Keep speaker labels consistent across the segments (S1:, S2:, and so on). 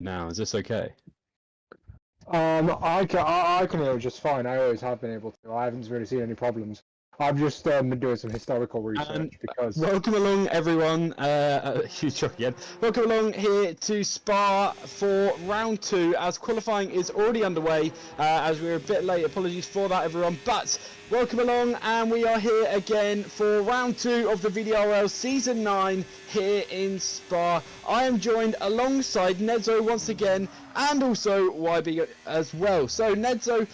S1: now. Is this okay?
S2: I can hear it just fine. I always have been able to. I haven't really seen any problems. I've just been doing some historical research because.
S1: Welcome along, everyone. Huge shock again. Welcome along here to Spa for round 2, as qualifying is already underway. As we're a bit late, apologies for that, everyone. But welcome along, and we are here again for round 2 of the VDRL Season 9 here in Spa. I am joined alongside Nedzo once again, and also YB as well. So Nedzo,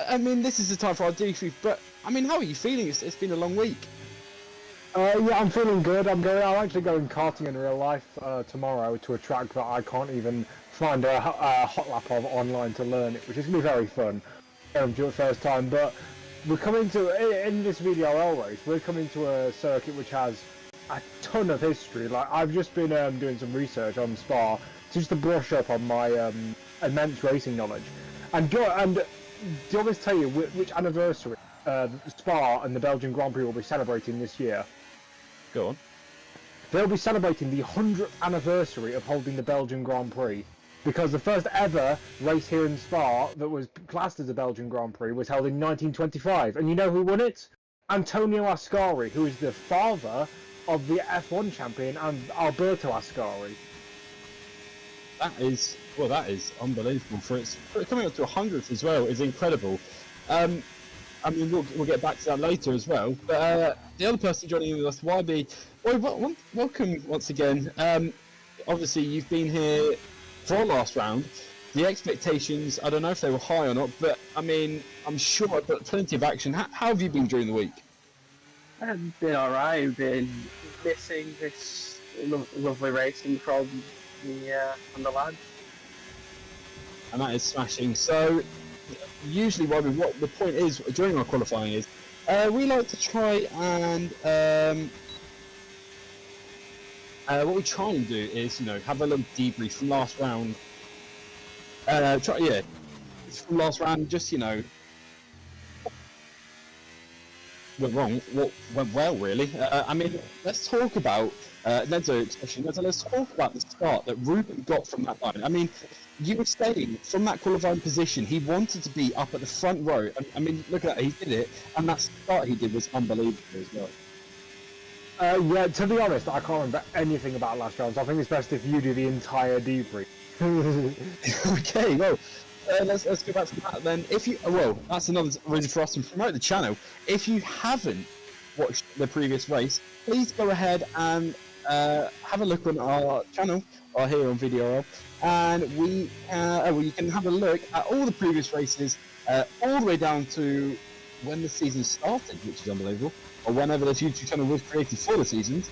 S1: I mean, this is the time for our debrief, but I mean, how are you feeling? It's been a long week.
S2: Yeah, I'm feeling good. I'm actually going karting in real life tomorrow to a track that I can't even find a hot lap of online to learn it, which is going to be very fun. Do it for the first time, but we're coming to, in this VDRL race, we're coming to a circuit which has a ton of history. Like, I've just been doing some research on Spa just to brush up on my immense racing knowledge. And do you want me to tell you which anniversary Spa and the Belgian Grand Prix will be celebrating this year?
S1: Go on.
S2: They'll be celebrating the 100th anniversary of holding the Belgian Grand Prix, because the first ever race here in Spa that was classed as a Belgian Grand Prix was held in 1925. And you know who won it? Antonio Ascari, who is the father of the F1 champion and Alberto Ascari.
S1: That is unbelievable. For it coming up to 100th as well is incredible. I mean, we'll get back to that later as well. But the other person joining in with us, YB, welcome once again. Obviously, you've been here for last round. The expectations, I don't know if they were high or not, but I mean, I'm sure I've got plenty of action. How have you been during the week?
S3: I've been alright. I've been missing this lovely racing from the lads.
S1: And that is smashing. So, usually what the point is during our qualifying is we like to try and what we try and do is, you know, have a little debrief from last round. From last round, just, you know, went wrong, what went well, really. I mean, let's talk about Nedzo, especially Nedzo. Let's talk about the start that Ruben got from that line. I mean, you were saying from that qualifying position, he wanted to be up at the front row. I mean, look at that, he did it, and that start he did was unbelievable as well.
S2: Yeah, to be honest, I can't remember anything about last round, so I think it's best if you do the entire debrief.
S1: Okay, well, let's go back to that then. That's another reason for us to promote the channel. If you haven't watched the previous race, please go ahead and have a look on our channel, or here on VDRL, and you can have a look at all the previous races, all the way down to when the season started, which is unbelievable, or whenever this YouTube channel was created for the seasons.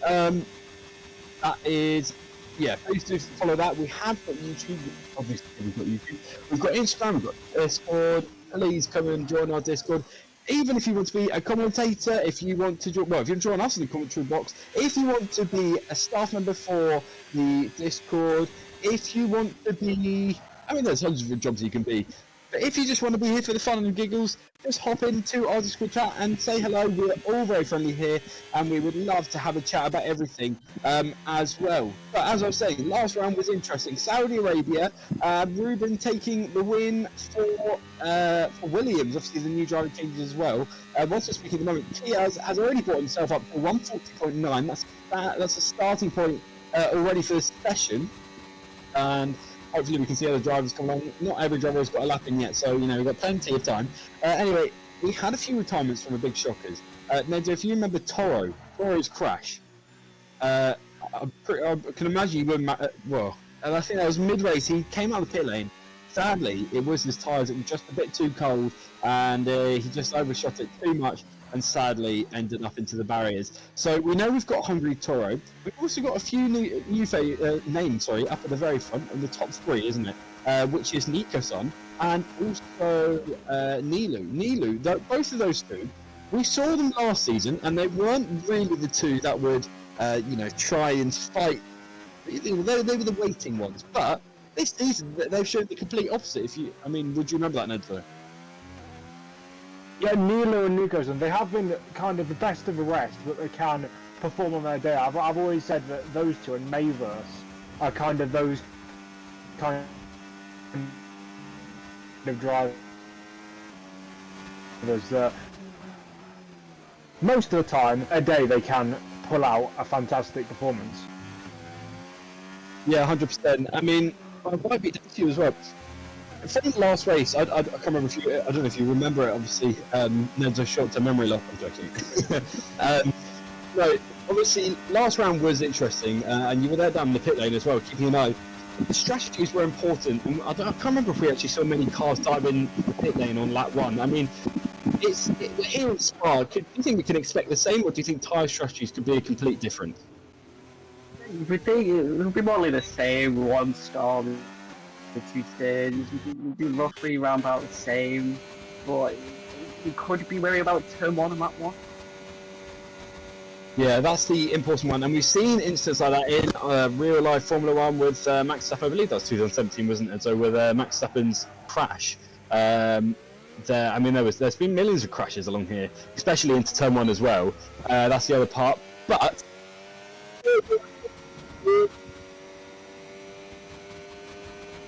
S1: That is, yeah, please do follow that. We have got YouTube, obviously we've got YouTube, we've got Instagram, we've got Discord. Please come and join our Discord. Even if you want to be a commentator, if you want to join, if you join us in the commentary box, if you want to be a staff member for the Discord, if you want to be, I mean, there's hundreds of jobs you can be. But if you just want to be here for the fun and the giggles, just hop into our Discord chat and say hello. We're all very friendly here, and we would love to have a chat about everything as well. But as I was saying, last round was interesting. Saudi Arabia, Ruben taking the win for Williams. Obviously, the new driver changes as well. Once we're speaking at the moment, he has already brought himself up to 140.9. That's a starting point already for this session, and hopefully we can see other drivers come along. Not every driver has got a lap in yet, so, you know, we've got plenty of time. Anyway, we had a few retirements from the big shockers. Nedzo, if you remember Toro's crash, I can imagine you wouldn't, and I think that was mid-race. He came out of the pit lane. Sadly, it was his tyres that were just a bit too cold, and he just overshot it too much, and sadly ended up into the barriers. So we know we've got Hungry Toro. We've also got a few new names, up at the very front, in the top 3, isn't it? Which is Nico-san and also Nilu. Both of those two, we saw them last season, and they weren't really the two that would, try and fight. They were the waiting ones, but this season they've shown the complete opposite. Would you remember that, Nedler?
S2: Yeah, Nilo and Nico-san, they have been kind of the best of the rest that they can perform on their day. I've always said that those two and Mayverse are kind of those kind of drivers that most of the time, a day they can pull out a fantastic performance.
S1: Yeah, 100%. I mean, I might be down to you as well. From the last race, I can't remember if you. I don't know if you remember it. Obviously, there's a short-term memory loss. I'm joking. No, obviously, last round was interesting, and you were there down in the pit lane as well, keeping an eye. The strategies were important, and I can't remember if we actually saw many cars dive in the pit lane on lap 1. I mean, we're here in Spa. Do you think we can expect the same, or do you think tyre strategies could be a complete difference?
S3: We think it'll be more or less the same. One stall, the 2 stages. We'll be roughly around about the same, but we could be wary about turn 1 and lap 1.
S1: Yeah, that's the important one, and we've seen instances like that in real life Formula 1 with Max Verstappen. I believe that was 2017, wasn't it? So with Max Verstappen's crash, I mean, there's been millions of crashes along here, especially into turn 1 as well. That's the other part, but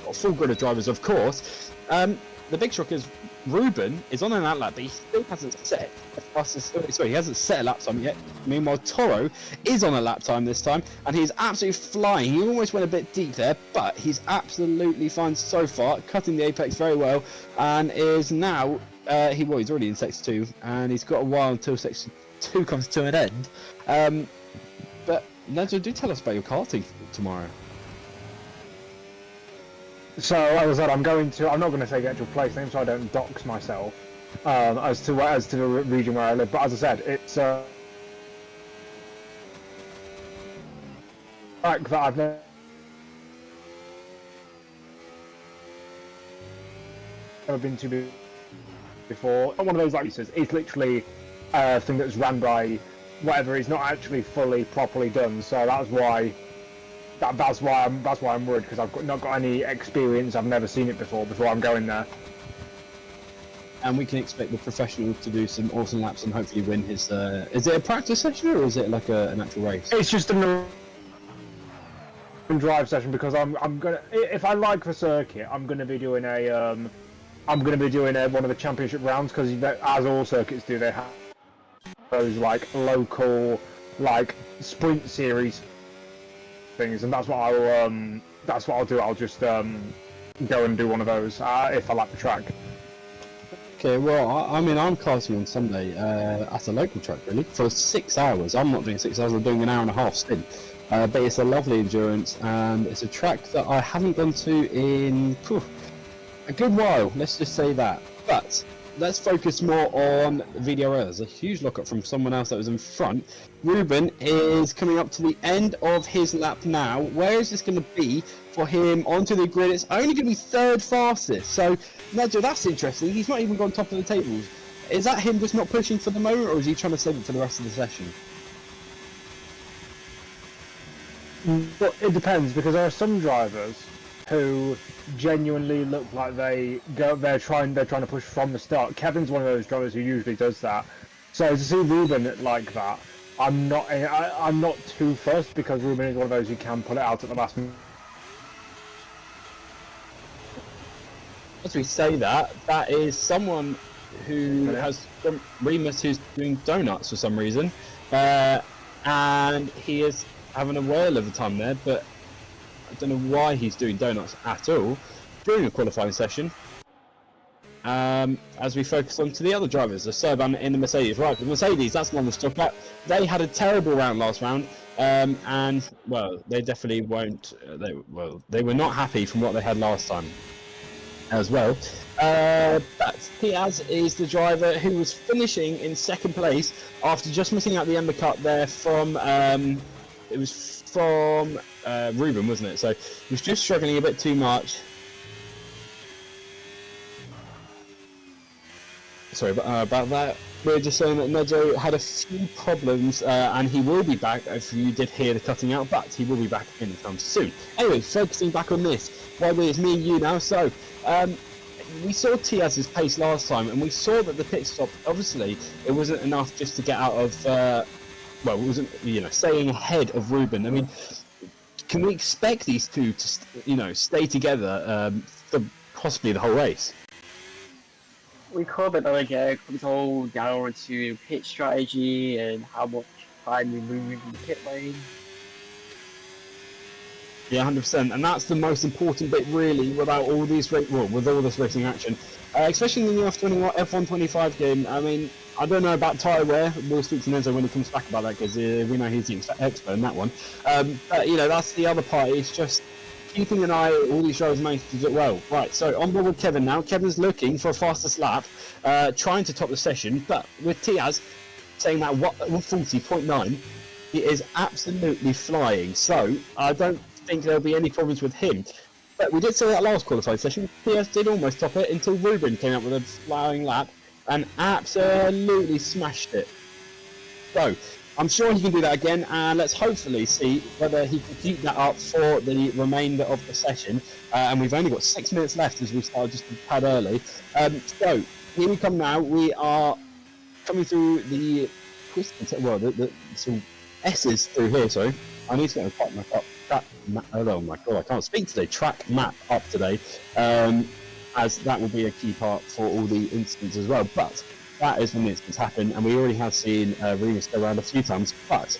S1: got a full grid of drivers, of course. The big shock is Ruben is on an outlap, but he still hasn't set the fastest. Sorry, he hasn't set a lap time yet. Meanwhile, Toro is on a lap time this time, and he's absolutely flying. He almost went a bit deep there, but he's absolutely fine so far, cutting the apex very well, and is now he's already in Sector 2, and he's got a while until Sector 2 comes to an end. But Nedzo, do tell us about your karting tomorrow.
S2: So, as I said, I'm not going to say the actual place name so I don't dox myself as to the region where I live. But as I said, it's like that I've never been to before. One of those like races. It's literally a thing that's ran by whatever is not actually fully properly done. So that's why. That's why I'm worried, because I've not got any experience. I've never seen it before I'm going there.
S1: And we can expect the professional to do some awesome laps and hopefully win his. Is it a practice session or is it like an actual race?
S2: It's just a drive session, because I'm gonna, if I like the circuit, I'm gonna be doing one of the championship rounds, because as all circuits do, they have those like local like sprint series things, and that's what I'll do. I'll just go and do one of those if I like the track.
S1: Okay, well, I mean, I'm karting on Sunday at a local track, really, for 6 hours. I'm not doing 6 hours, I'm doing an hour and a half stint. But it's a lovely endurance, and it's a track that I haven't gone to in a good while, let's just say that. But let's focus more on VDRL. There's a huge lockup from someone else that was in front. Ruben is coming up to the end of his lap now. Where is this going to be for him onto the grid? It's only going to be 3rd fastest. So, Nedjo, that's interesting. He's not even gone top of the tables. Is that him just not pushing for the moment, or is he trying to save it for the rest of the session?
S2: Well, it depends, because there are some drivers who genuinely look like they're trying to push from the start. Kevin's one of those drivers who usually does that. So to see Ruben like that, I'm not too fussed, because Ruben is one of those who can pull it out at the last minute.
S1: As we say that is someone who has Remus, who's doing donuts for some reason, and he is having a whale of a time there, but I don't know why he's doing donuts at all during a qualifying session. As we focus on to the other drivers, the Serban in the Mercedes. Right, the Mercedes, that's one to talk about. They had a terrible round last round, and well, they definitely won't. They were not happy from what they had last time as well. But Piaz is the driver who was finishing in 2nd place after just missing out the Ember Cup there from. It was from Ruben, wasn't it? So he was just struggling a bit too much. Sorry about that. We're just saying that Nejo had a few problems, and he will be back, if you did hear the cutting out, but he will be back anytime soon. Anyway, focusing back on this, it's me and you now. So, we saw Tiaz's pace last time, and we saw that the pit stop, obviously, it wasn't enough just to get out of, it wasn't, staying ahead of Ruben. I mean, can we expect these two to, stay together for possibly the whole race?
S3: We could, but then again, it comes all down to pit strategy and how much time we move in the pit lane.
S1: Yeah, 100%, and that's the most important bit, really, without all these with all this racing action, especially in the F1 25 game. I mean, I don't know about tyre wear. We'll speak to Nenzo when he comes back about that, because we know he's the expert in that one. But that's the other part. It's just keeping an eye on all these drivers managed to do it well. Right, so on board with Kevin now. Kevin's looking for a fastest lap, trying to top the session, but with Tiaz saying that 140.9, he is absolutely flying. So I don't think there'll be any problems with him. But we did say that last qualified session, Tiaz did almost top it until Ruben came up with a flying lap and absolutely smashed it. So I'm sure he can do that again, and let's hopefully see whether he can keep that up for the remainder of the session. And we've only got 6 minutes left as we started just a tad early. So here we come now. We are coming through the some S's through here. Sorry, I need to get a track map up. Oh my god, I can't speak today. Track map up today, as that will be a key part for all the incidents as well. But that is when the incidents happen, and we already have seen Remus go around a few times. But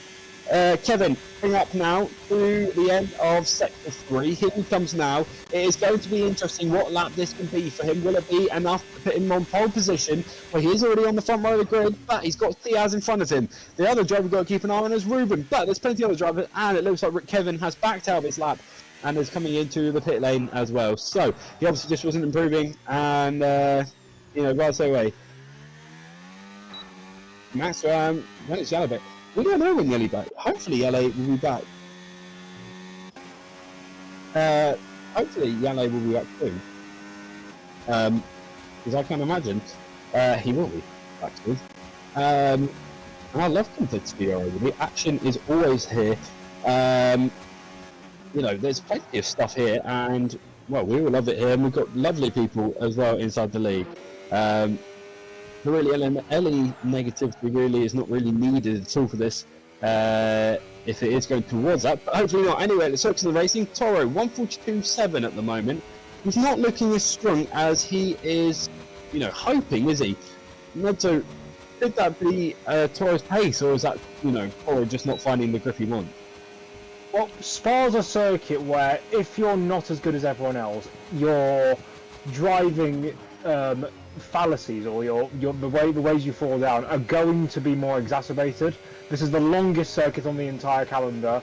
S1: Kevin, bring up now to the end of Sector 3. Here he comes now. It is going to be interesting what lap this can be for him. Will it be enough to put him on pole position, where he is already on the front row of the grid, but he's got Diaz in front of him. The other driver we've got to keep an eye on is Ruben, but there's plenty of other drivers, and it looks like Kevin has backed out of his lap and is coming into the pit lane as well. So he obviously just wasn't improving, and right away. Max, when it's yellow bit. We don't know when Yelly back. Hopefully Yellow will be back. Hopefully Yellow will be back soon. Because I can imagine he will be back soon. And I love competitive VRL. The action is always here. There's plenty of stuff here, and well, we all love it here, and we've got lovely people as well inside the league. Really, LE negativity really is not really needed at all for this, if it is going towards that, but hopefully not. Anyway, let's look to the racing. Toro, 142.7 at the moment. He's not looking as strong as he is, hoping, is he? So, could that be Toro's pace, or is that, Toro just not finding the grip he wants?
S2: Well, Spa's a circuit where if you're not as good as everyone else, you're driving fallacies, or the ways you fall down are going to be more exacerbated. This is the longest circuit on the entire calendar,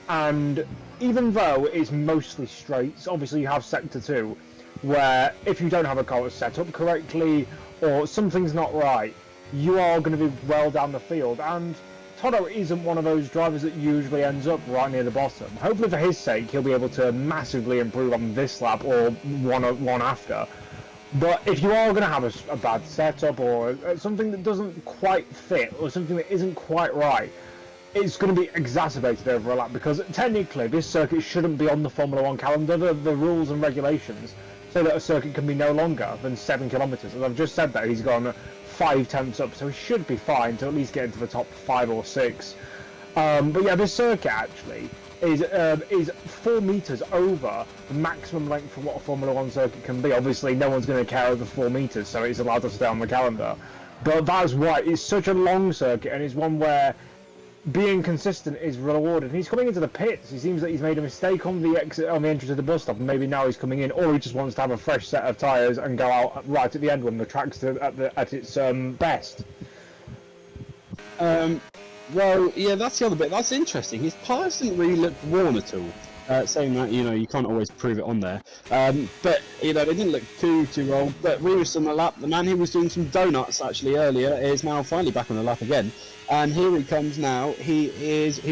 S2: and even though it's mostly straights, obviously you have Sector 2, where if you don't have a car that's set up correctly, or something's not right, you are going to be well down the field, and Toto isn't one of those drivers that usually ends up right near the bottom. Hopefully for his sake, he'll be able to massively improve on this lap or one after. But if you are going to have a bad setup, or something that doesn't quite fit, or something that isn't quite right, it's going to be exacerbated over a lap, because technically this circuit shouldn't be on the Formula 1 calendar. The rules and regulations say that a circuit can be no longer than 7 kilometres. As I've just said that, he's gone 5 tenths up, so he should be fine to at least get into the top 5 or 6. But yeah, this circuit actually is 4 metres over the maximum length for what a Formula 1 circuit can be. Obviously, no one's going to care over 4 metres, so it's allowed to stay on the calendar. But that's why it's such a long circuit, and it's one where being consistent is rewarded. And he's coming into the pits. He seems that he's made a mistake on the exit, on the entrance to the bus stop, and maybe now he's coming in, or he just wants to have a fresh set of tyres and go out right at the end when the track's at its best.
S1: Well, yeah, that's the other bit. That's interesting. His tyres didn't really look worn at all. Saying that, you can't always prove it on there. But, they didn't look too old. But Remus on the lap, the man who was doing some donuts actually earlier, is now finally back on the lap again. And here he comes now. He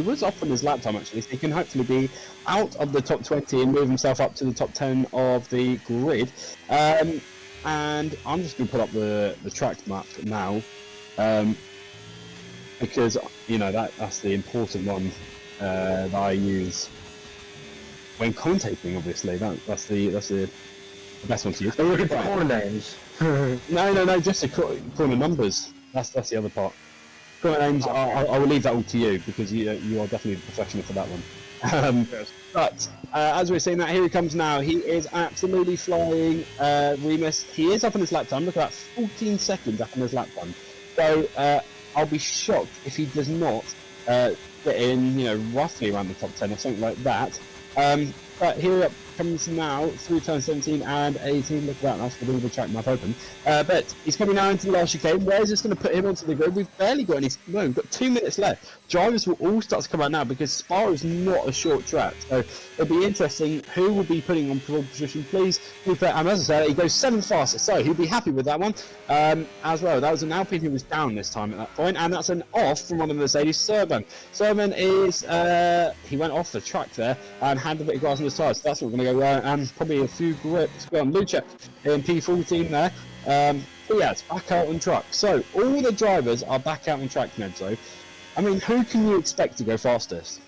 S1: was up on his lap time actually, so he can hopefully be out of the top 20 and move himself up to the top 10 of the grid. And I'm just going to put up the track map now. Because that's the important one that I use when commentating. Obviously, that's the best one to use.
S2: Are you looking for corner names?
S1: No, just the corner numbers. That's the other part. Go on, Ames. I will leave that all to you because you are definitely the professional for that one.
S2: Yes.
S1: But as we're saying that, here he comes now. He is absolutely flying. Remus, he is up on his lap time. Look at that, 14 seconds up on his lap time. So I'll be shocked if he does not get in, roughly around the top 10 or something like that. But here it comes now through turn 17 and 18. Look at that, that's the bit of a track map open. But he's coming now into the last chicane. Where is this going to put him onto the grid? We've barely got any. No, we've got 2 minutes left. Drivers will all start to come out now because Spa is not a short track. So it'll be interesting who will be putting on pole position. Please, and as I said, he goes 7 fastest, so he'll be happy with that one as well. That was an Alpine who was down this time at that point, and that's an off from one of the Mercedes. Serban is he went off the track there and had a bit of grass on his tyres. So that's what we're going to go and probably a few grips. Go on, Lucha in P14 there. But yeah, it's back out on track. So all the drivers are back out on track, Nedzo. I mean, who can you expect to go fastest?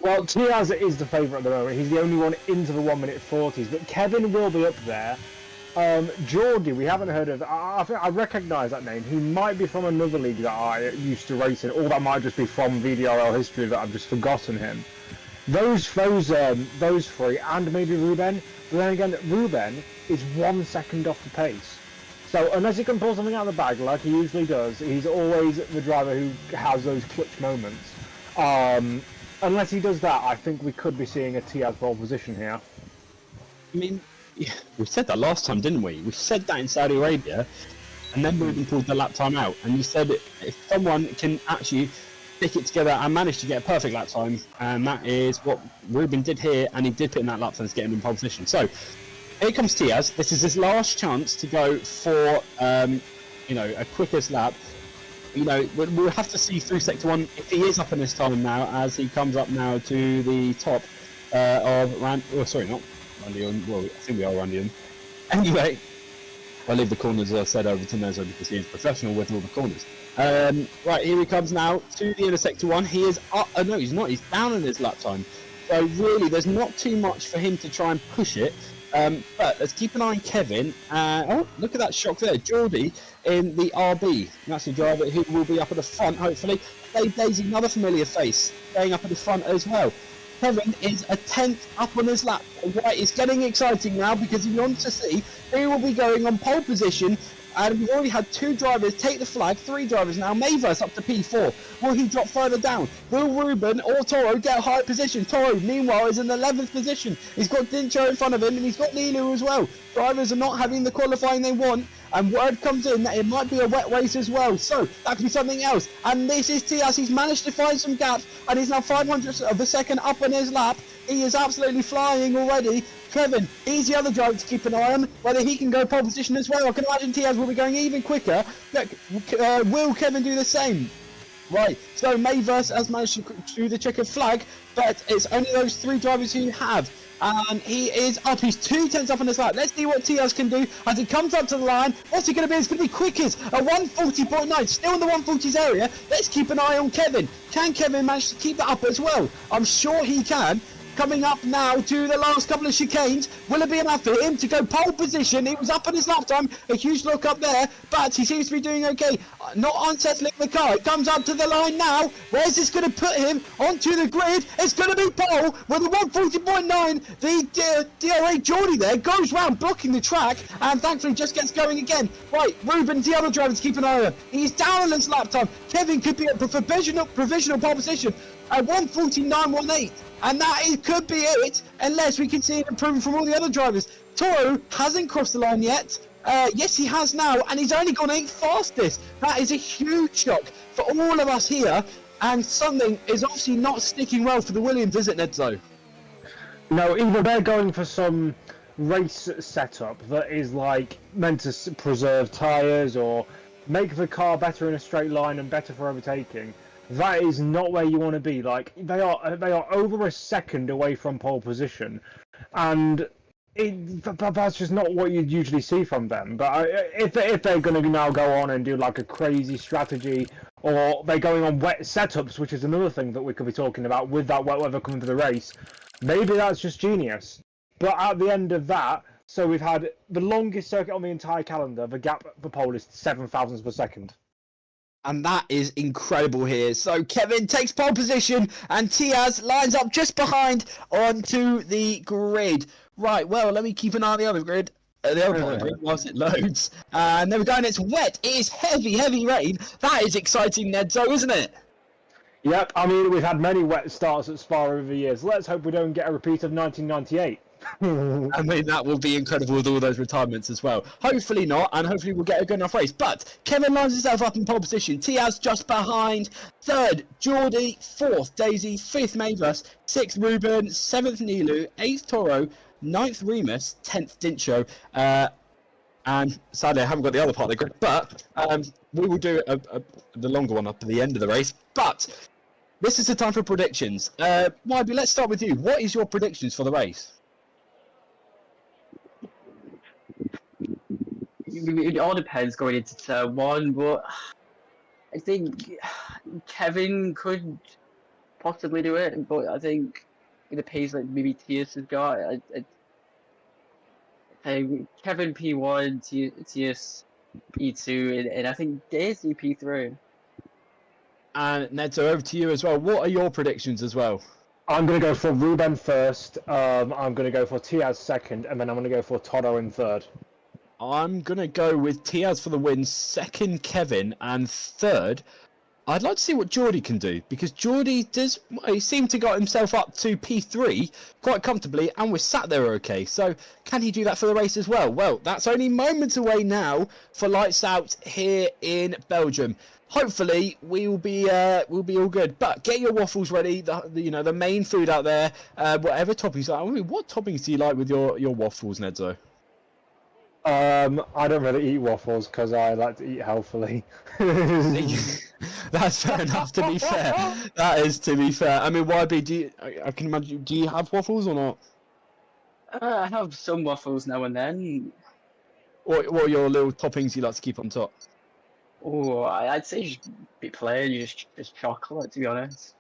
S2: Well, Tiaz is the favourite at the moment. He's the only one into the 1 minute 40s, but Kevin will be up there. Geordie, we haven't heard of. I think I recognise that name. He might be from another league that I used to race in, or that might just be from VDRL history that I've just forgotten him. Those three, and maybe Ruben. But then again, Ruben is 1 second off the pace. So unless he can pull something out of the bag like he usually does, he's always the driver who has those clutch moments. Unless he does that, I think we could be seeing a Tiaz pole position here.
S1: I mean, yeah, we said that last time, didn't we? We said that in Saudi Arabia, and then Ruben pulled the lap time out. And you said if someone can actually stick it together and manage to get a perfect lap time, and that is what Ruben did here, and he did put in that lap time to get him in pole position. So here comes Tiaz. This is his last chance to go for a quickest lap. We'll have to see through sector 1 if he is up in this time now, as he comes up now to the top of not Randion. Well, I think we are Randion. Anyway, I'll leave the corners, as I said, over to Nezo because he is professional with all the corners. Right, here he comes now to the inner sector 1. He is up. No, he's not. He's down in his lap time. So really, there's not too much for him to try and push it. But let's keep an eye on Kevin. Oh, look at that shock there. Geordie in the RB. That's the driver who will be up at the front, hopefully. Dave Daisy, another familiar face, staying up at the front as well. Kevin is a 10th up on his lap. Right, it's getting exciting now because he wants to see who will be going on pole position. And we've already had 2 drivers take the flag, 3 drivers now. Mavers up to P4. Will he drop further down? Will Ruben or Toro get a higher position? Toro, meanwhile, is in the 11th position. He's got Dincho in front of him and he's got Nilu as well. Drivers are not having the qualifying they want. And word comes in that it might be a wet race as well. So that could be something else. And this is Tiaz. He's managed to find some gaps and he's now 500th of a second up on his lap. He is absolutely flying already. Kevin, he's the other driver to keep an eye on, whether he can go pole position as well. I can imagine Tiaz will be going even quicker. Look, will Kevin do the same? Right, so Mayverse has managed to do the checkered flag, but it's only those 3 drivers who have. And he is up, he's 2 tenths up on his lap. Let's see what Tiaz can do as he comes up to the line. What's he going to be? It's going to be quickest, a 140.9, still in the 140s area. Let's keep an eye on Kevin. Can Kevin manage to keep that up as well? I'm sure he can. Coming up now to the last couple of chicanes. Will it be enough for him to go pole position? He was up on his lap time. A huge look up there, but he seems to be doing okay. Not unsettling the car. It comes up to the line now. Where's this going to put him onto the grid? It's going to be pole with a 140.9. The DRA Geordie there goes round blocking the track and thankfully just gets going again. Right, Ruben's the other driver to keep an eye on. He's down on his lap time. Kevin could be at provisional pole position at 149.18. And that could be it, unless we can see an improvement from all the other drivers. Toro hasn't crossed the line yet. Yes, he has now, and he's only gone 8th fastest. That is a huge shock for all of us here, and something is obviously not sticking well for the Williams, is it, Nedzo?
S2: No, either they're going for some race setup that is like meant to preserve tyres or make the car better in a straight line and better for overtaking. That is not where you want to be. Like they are over a second away from pole position, and that's just not what you'd usually see from them. But if they're going to now go on and do like a crazy strategy, or they're going on wet setups, which is another thing that we could be talking about with that wet weather coming to the race, maybe that's just genius. But at the end of that, so we've had the longest circuit on the entire calendar. The gap for pole is 7 thousandths per second.
S1: And that is incredible here. So Kevin takes pole position and Tiaz lines up just behind onto the grid. Right, well, let me keep an eye on the other grid. The other part of the grid whilst it loads. And there we go, and it's wet. It is heavy, heavy rain. That is exciting, Nedzo, isn't it?
S2: Yep, I mean, we've had many wet starts at Spa over the years. Let's hope we don't get a repeat of 1998.
S1: I mean, that will be incredible with all those retirements as well. Hopefully not, and hopefully we'll get a good enough race. But Kevin lines himself up in pole position. Tiaz just behind. Third, Geordie. Fourth, Daisy. Fifth, Mavis. Sixth, Ruben. Seventh, Nilu. Eighth, Toro. Ninth, Remus. 10th, Dincho. And sadly, I haven't got the other part of the grid. But we will do the longer one up at the end of the race. But this is the time for predictions. YB, let's start with you. What is your predictions for the race?
S3: It all depends going into turn one, but I think Kevin could possibly do it. But I think with the pace like maybe Tias has got, I Kevin P1, Tias P2, and I think Daisy P3.
S1: And Nedzo, over to you as well. What are your predictions as well?
S2: I'm going to go for Ruben first, I'm going to go for Tiaz second, and then I'm going to go for Toto in third.
S1: I'm going to go with Tiaz for the win, second Kevin, and third, I'd like to see what Geordie can do, because Geordie he seemed to got himself up to P3 quite comfortably, and we're sat there okay. So can he do that for the race as well? Well, that's only moments away now for Lights Out here in Belgium. Hopefully we'll be all good. But get your waffles ready. The main food out there. Whatever toppings. I mean, what toppings do you like with your waffles, Nedzo?
S2: I don't really eat waffles because I like to eat healthily.
S1: That's fair enough. To be fair, that is to be fair. I mean, YB, I can imagine. Do you have waffles or not?
S3: I have some waffles now and then.
S1: What are your little toppings you like to keep on top?
S3: Oh, I'd say just be plain, just chocolate, to be honest.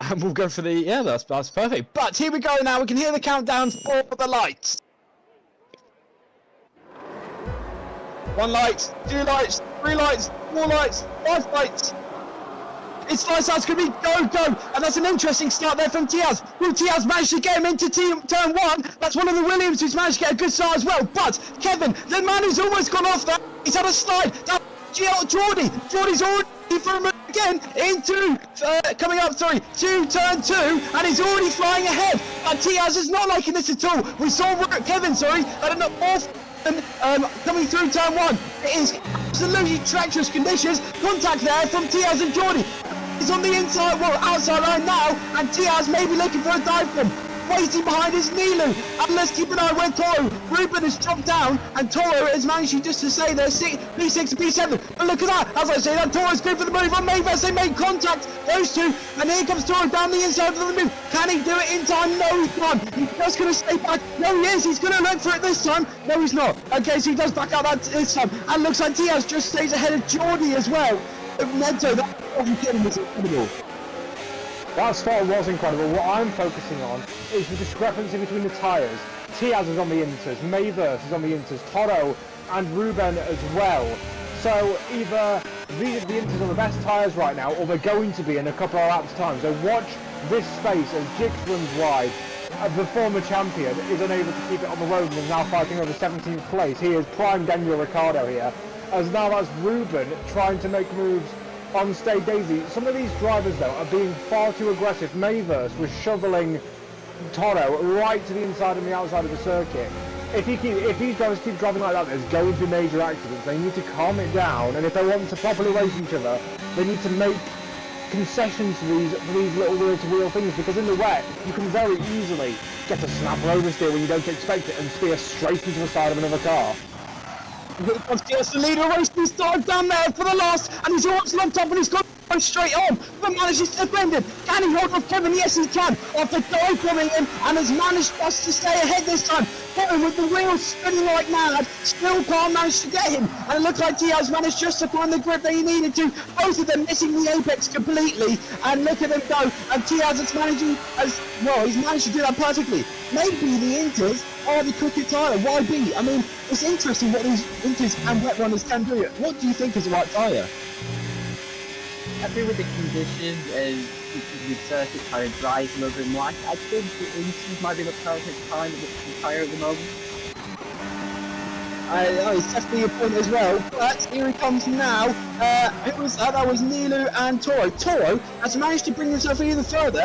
S1: And we'll go for that's perfect. But here we go now. We can hear the countdown for the lights. 1 light, 2 lights, 3 lights, 4 lights, 5 lights. It's Lights Out, it's going to be go. And that's an interesting start there from Tiaz. Will Tiaz manage to get him into turn 1? That's one of the Williams who's managed to get a good start as well. But Kevin, the man who's almost gone off there, he's had a slide. Geordie's already for a move again into coming up to turn 2, and he's already flying ahead. And Tiaz is not liking this at all. We saw Kevin, coming through turn 1. It is absolutely treacherous conditions. Contact there from Tiaz and Geordie. He's on the outside line now, and Tiaz may be looking for a dive from. Waiting behind is Nilu, and let's keep an eye where Toro. Ruben has dropped down, and Toro is managing just to stay there, P6 and P7. But look at that, as I say that, Toro's good for the move on Mavis. They make contact, those two, and here comes Toro down the inside for the move. Can he do it in time? No, he can't. He's just going to stay back. No, he is. He's going to look for it this time. No, he's not. Okay, so he does back out this time, and looks like Tiaz just stays ahead of Geordie as well. Nedzo, that was incredible.
S2: That start was incredible. What I'm focusing on is the discrepancy between the tyres. Tiaz is on the inters, Mavis is on the inters, Toro and Ruben as well. So either the inters are the best tyres right now, or they're going to be in a couple of laps' time. So watch this space as Jix runs wide. The former champion is unable to keep it on the road and is now fighting over 17th place. He is prime Daniel Ricciardo here, as now that's Ruben trying to make moves on Stay Daisy. Some of these drivers though are being far too aggressive. Mavis was shoveling Toro right to the inside and the outside of the circuit. If these drivers keep driving like that, there's going to be major accidents. They need to calm it down, and if they want to properly race each other, they need to make concessions for these little wheel-to-wheel things, because in the wet you can very easily get a snapper oversteer when you don't expect it and steer straight into the side of another car.
S1: The leader race is started down there for the last, and he's almost locked up and he's got to go straight on, but manages to defend it. Can he hold off Kevin? Yes, he can. After Guy coming in, and has managed just to stay ahead this time. Kevin with the wheels spinning like mad, still can't manage to get him, and it looks like Tiaz managed just to find the grip that he needed to. Both of them missing the apex completely, and look at them go. And Tiaz is managing he's managed to do that perfectly. Maybe the Inters are the crooked tyre. YB, I mean, it's interesting what these Inters and wet runners can do. What do you think is the right tyre?
S3: happy with the conditions as the circuit kind of dries a little bit more. I think the inches might be the perfect time to retire at the moment.
S1: It's definitely a point as well, but here he comes now. Who was that? That was Nilu and Toro. Toro has managed to bring himself even further.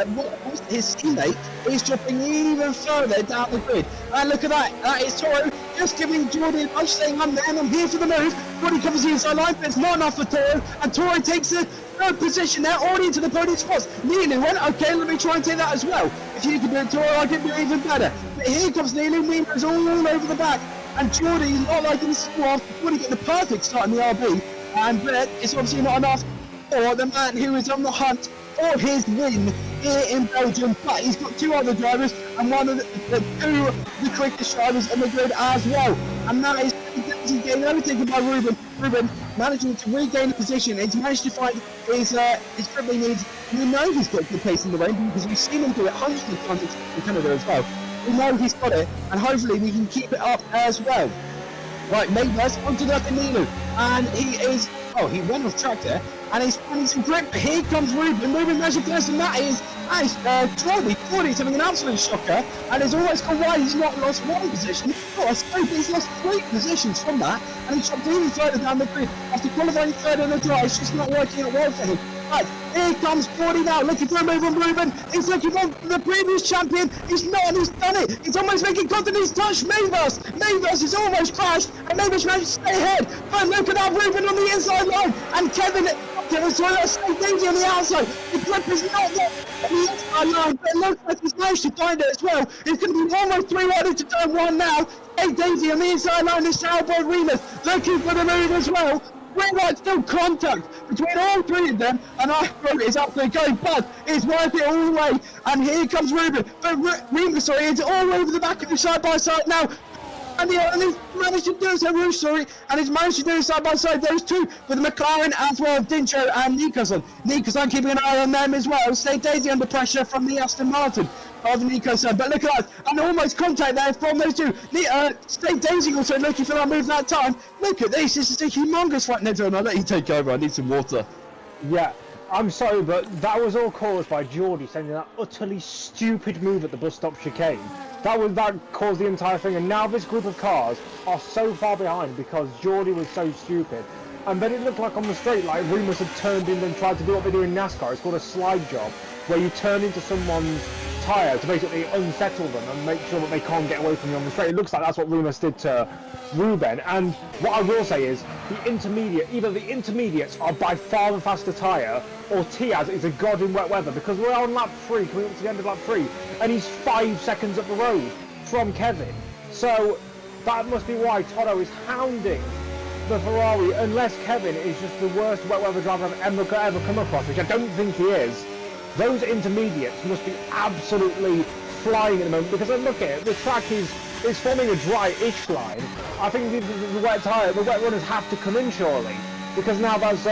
S1: His teammate is dropping even further down the grid. And look at that. That is Toro just giving Jordy a punch, saying, I'm there and I'm here for the move. Jordy covers the inside line, but it's not enough for Toro. And Toro takes the third position there, already into the podium spots. Nilu went, okay, let me try and take that as well. If you can do it, Toro, I can do it even better. But here comes Nilu. Nilu's all over the back. And Jordy is not liking the score after Jordy getting the perfect start in the RB. And Brett is obviously not enough for the man who is on the hunt for his win here in Belgium. But he's got two other drivers and one of the quickest drivers in the grid as well. And that is getting overtaken by Ruben. Ruben managing to regain the position. He's managed to find his dribbling needs. And we know he's got good pace in the rain because we've seen him do it hundreds of times in Canada as well. We know he's got it, and hopefully we can keep it up as well. Right, Maybus onto the Nilu, and he went off track there, and he's finding some grip. But here comes Ruben. Ruben measure first, and that is Jordy. Jordy's having an absolute shocker, and he's almost gone wide. He's not lost one position. Oh, I suppose he's lost 3 positions from that, and he's dropped even further down the grid. After qualifying third in the dry, it's just not working out well for him. Right, here comes Jordy now, looking for a move on Ruben. He's looking for the previous champion. He's not, and he's done it. He's almost making contact. He's touched Maybus. Maybus has almost crashed, and Maybus managed to stay ahead. But look at that, Ruben on the inside line, and Kevin stayed easy on the outside. The grip is not there on the inside line, but it looks like he's managed to find it as well. It's going to be almost 3 wide into turn 1 now. Stay Daisy on the inside line. This Salboy Remus looking for the move as well. We're like still contact between all 3 of them, and I thought it's up there going, but it's worth it all the way. And here comes Ruben, but Remus, it's all over the back of the side by side now. And he's managed to do it, and he's managed to do it side by side, those 2, with McLaren as well, Dincho and Nicholson. Nicholson keeping an eye on them as well. Stay Daisy under pressure from the Aston Martin of Nicholson. But look at that, and almost contact there from those 2. Stay Daisy also looking for that move that time. Look at this is a humongous fight. Neto, and I'll let you take over. I need some water.
S2: Yeah, I'm sorry, but that was all caused by Jordy sending that utterly stupid move at the bus stop chicane. That caused the entire thing, and now this group of cars are so far behind because Jordy was so stupid. And then it looked like on the straight, like Remus had turned in and tried to do what they do in NASCAR. It's called a slide job, where you turn into someone's tyre to basically unsettle them and make sure that they can't get away from you on the straight. It looks like that's what Remus did to Ruben. And what I will say is, either the intermediates are by far the faster tyre, or Tiaz is a god in wet weather, because we're on lap 3, coming up to the end of lap 3, and he's 5 seconds up the road from Kevin. So that must be why Toto is hounding the Ferrari, unless Kevin is just the worst wet weather driver I've ever come across, which I don't think he is. Those intermediates must be absolutely flying at the moment, because look at it, the track is forming a dry-ish line. I think the wet runners have to come in surely, because now there's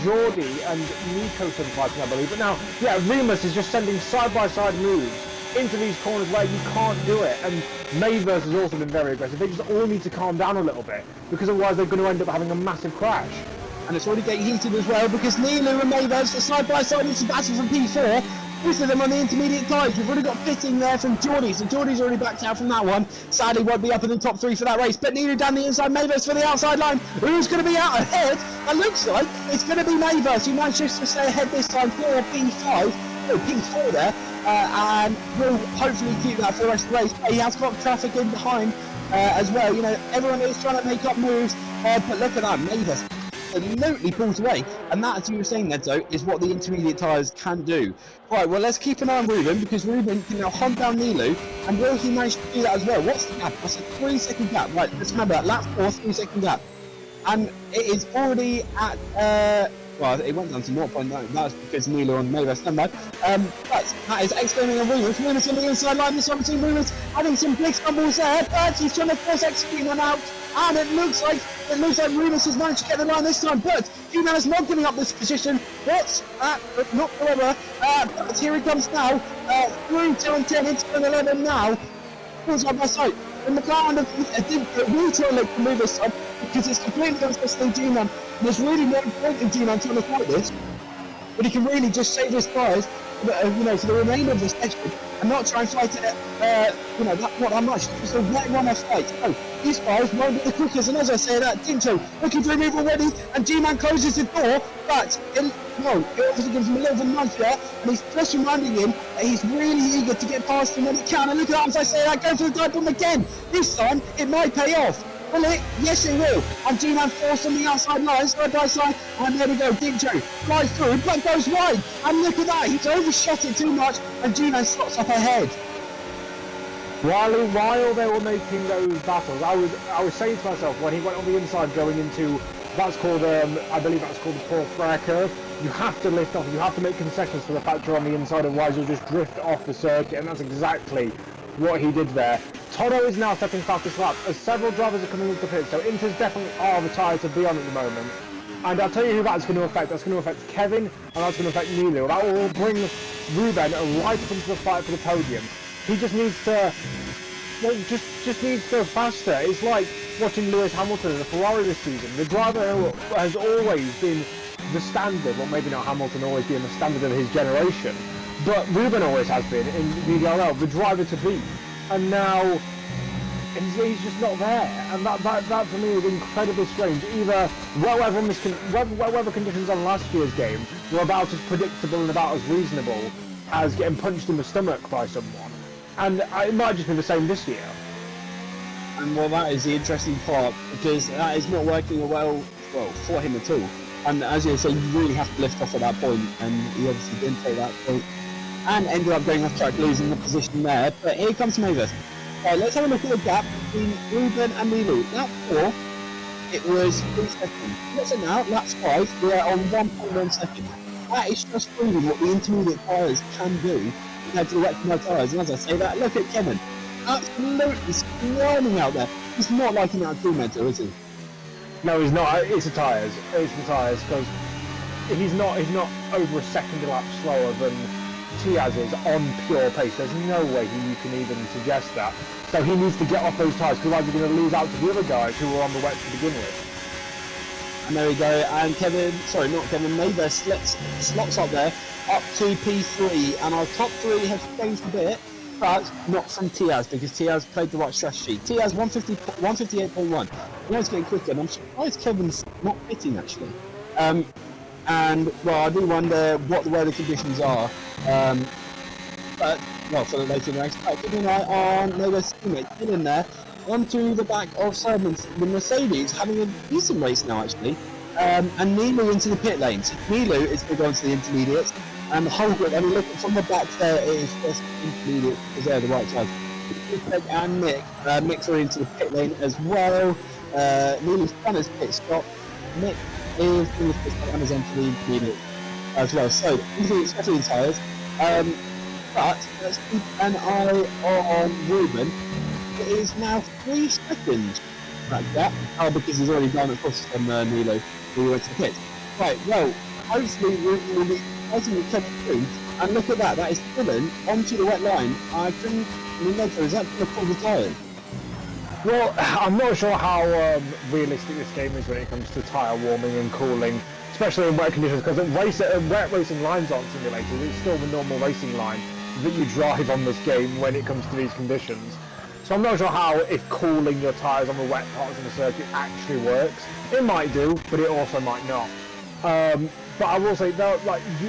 S2: Jordy and Nicholson fighting, I believe. But now, yeah, Remus is just sending side-by-side moves into these corners where you can't do it, and Maybus has also been very aggressive. They just all need to calm down a little bit, because otherwise they're going to end up having a massive crash.
S1: And it's already getting heated as well, because Nilu and Maybus are side by side. It's a battle from P4. Both of them on the intermediate tyres. We've already got pitting there from Jordy, so Jordy's already backed out from that one. Sadly won't be up in the top 3 for that race, but Nilu down the inside, Maybus for the outside line. Who's going to be out ahead? It looks like it's going to be Maybus, who managed to stay ahead this time for P5. P4 there, and will hopefully keep that for the rest of the race. But he has got traffic in behind as well. You know, everyone is trying to make up moves, but look at that, Maybus absolutely pulls away, and that, as you were saying, Nedzo, is what the intermediate tyres can do. Right, well, let's keep an eye on Ruben, because Ruben can now hunt down Nilu, and will he manage to do that as well? What's the gap? That's a 3-second gap. Right, let's remember that, lap 4, 3-second gap. And it is already at, well, it went down to 0.9, that's because Nilu on Maybus, never mind. But that is exclaiming on Remus. Remus on the inside line, this one between Remus having some big stumbles there, but he's trying to force execute one out, and it looks like Remus has managed to get the line this time, but Human is not giving up this position. What's that? Not however, but here he comes now, through turn 10 into turn 11 now, side by side. And McLaren did really try to move this up, because it's completely unnecessary G-Man. There's really no point in G-Man trying to fight this, but he can really just save his tyres, for the remainder of the session and not try and fight it, that much. It's a wet runner fight. No, these guys won't be the quickest, and as I say that, Tinto looking to remove already, and G-Man closes the door, but it obviously gives him a little bit of nudge there, and he's just reminding him that he's really eager to get past him when he can, and look at that, as I say that, going for the dive bomb again. This time, it might pay off. Will it? Yes, it will. And G-Man forced on the outside line, side by side, and there we go. Dincho flies through, but goes wide. And look at that, he's overshot it too much, and G-Man slots up ahead.
S2: While they were making those battles, I was saying to myself when he went on the inside going into that's called I believe that's called the fourth flare curve. You have to lift off. You have to make concessions for the fact you're on the inside, otherwise you'll just drift off the circuit, and that's exactly what he did there. Toto is now setting fastest lap as several drivers are coming into the pit, so Inters definitely are the tyre to be on at the moment. And I'll tell you who that's going to affect. That's going to affect Kevin, and that's going to affect Nilu. That will bring Ruben right up into the fight for the podium. He just needs to, just needs to go faster. It's like watching Lewis Hamilton in a Ferrari this season. The driver who has always been the standard, well maybe not Hamilton always being the standard of his generation, but Ruben always has been in VDRL, the driver to beat. And now he's just not there, and that for me is incredibly strange. Either wet weather conditions on last year's game were about as predictable and about as reasonable as getting punched in the stomach by someone, and it might just be the same this year.
S1: And well, that is the interesting part, because that is not working well for him at all. And as you say, you really have to lift off at that point, and he obviously didn't take that point, and ended up going off track, losing the position there. But here comes Mavis. Right, let's have a look at the gap between Ruben and Nilu. Lap 4, it was 3 seconds. What's it now? Lap 5, we're on 1.1 seconds. That is just proving what the intermediate tyres can do compared to the wet mud tyres. And as I say that, look at Kevin. Absolutely squirming out there. He's not liking that cool mentor, is he?
S2: No, he's not. It's the tyres. It's the tyres, because he's not over a second a lap slower than Tiaz is on pure pace. There's no way you can even suggest that. So he needs to get off those tyres, because otherwise you're going to lose out to the other guys who were on the wet to begin with.
S1: And there we go. And Mavis slots up there, up to P3, and our top 3 have changed a bit, but not from Tiaz, because Tiaz played the right strategy. Tiaz 158.1. Now it's getting quicker, and I'm surprised Kevin's not pitting actually. And well, I do wonder what the weather conditions are. But for the later race, keeping an eye on Nova's teammate in there, onto the back of Simon's, the Mercedes having a decent race now actually. And Nilu into the pit lanes. Nilu is going to go into the intermediates, and the whole group, I mean, looking from the back there, it is just intermediate because they're the right side. And Mick are into the pit lane as well. Nilu's done his pit stop. Mick is in the pit stop and is into the intermediate as well. So, especially the tyres. But let's keep an eye on Ruben. It is now 3 seconds back that. Oh, because he's already done, of course, from Nilu, who went to the pit. Right, well, hopefully we'll be fighting with Kevin soon. And look at that, that is Dylan onto the wet line. Is that going to pull the tyres?
S2: Well, I'm not sure how realistic this game is when it comes to tyre warming and cooling, especially in wet conditions, because wet racing lines aren't simulated. It's still the normal racing line that you drive on this game when it comes to these conditions. So I'm not sure how, if cooling your tyres on the wet parts of the circuit actually works. It might do, but it also might not. But I will say, though,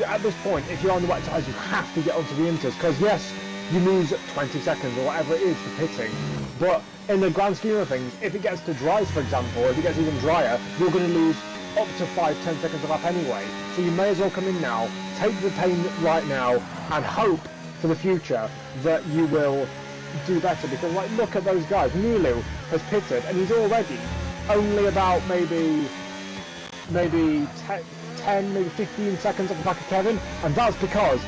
S2: at this point, if you're on the wet tyres, you have to get onto the inters, because yes, you lose 20 seconds or whatever it is for pitting, but in the grand scheme of things, if it gets to dries, for example, or if it gets even drier, you're going to lose up to 5-10 seconds of lap anyway. So you may as well come in now, take the pain right now, and hope for the future that you will do better, because look at those guys. Nilu has pitted, and he's already only about maybe 10, maybe 15 seconds off the back of Kevin, and that's because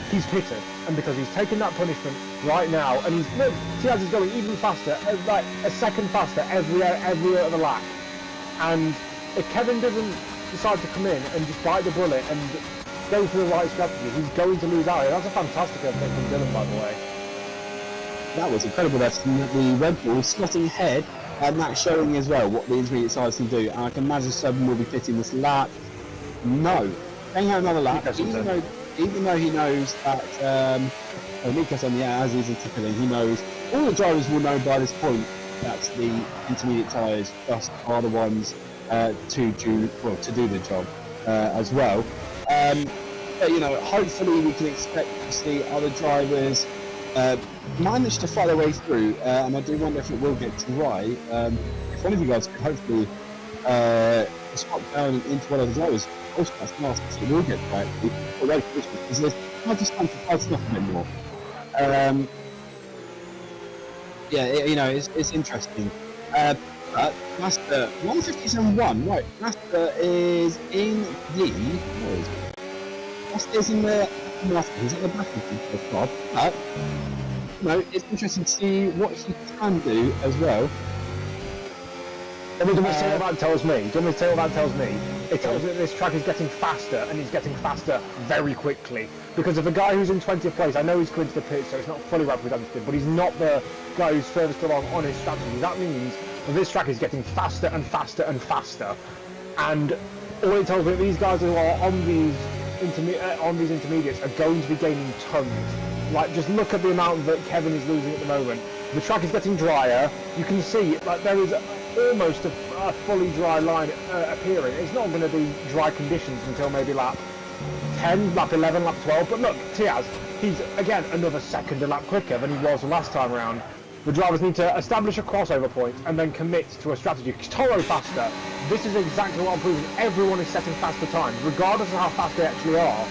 S2: he's pitted, and because he's taken that punishment right now, and look, Tiaz is going even faster, like a second faster every other lap. And if Kevin doesn't decide to come in and just bite the bullet and go for the right strategy, he's going to lose out. That's a fantastic effort from Dylan, by the way.
S1: That was incredible. That's the Red Bull slotting ahead, and that's showing as well what the intermediate sides can do. And I can imagine 7 will be fitting this lap. No, Going out another lap,
S2: Nico's
S1: even though he knows that Nico's on the as is tickling, he knows all the drivers will know by this point that the intermediate tyres just are the ones to do the job as well. But you know, hopefully we can expect to see other drivers manage to fight their way through, and I do wonder if it will get dry. If one of you guys could hopefully swap down into one of the drivers, also that's nice, it will get dry because there's not just time to fight enough a bit more. You know, it's interesting. But Master 157.1, right? Master is in the. Where is it? Master is in the. He's at the back of the club. But you know, it's interesting to see what he can do as well.
S2: Do you want me to say what that tells me? Do you want me to tell you what that tells me? It tells me that this track is getting faster, and he's getting faster very quickly. Because of the guy who's in 20th place, I know he's coming to the pit, so it's not fully representative, but he's not the guy who's furthest along on his strategy. That means that this track is getting faster and faster and faster. And all it tells me, these guys who are on these intermediates are going to be gaining tons. Like, just look at the amount that Kevin is losing at the moment. The track is getting drier. You can see, like, there is almost a fully dry line appearing. It's not going to be dry conditions until maybe lap 10, lap 11, lap 12. But look, Tiaz, he's, again, another second a lap quicker than he was last time around. The drivers need to establish a crossover point and then commit to a strategy. Toro faster. This is exactly what I'm proving. Everyone is setting faster times, regardless of how fast they actually are,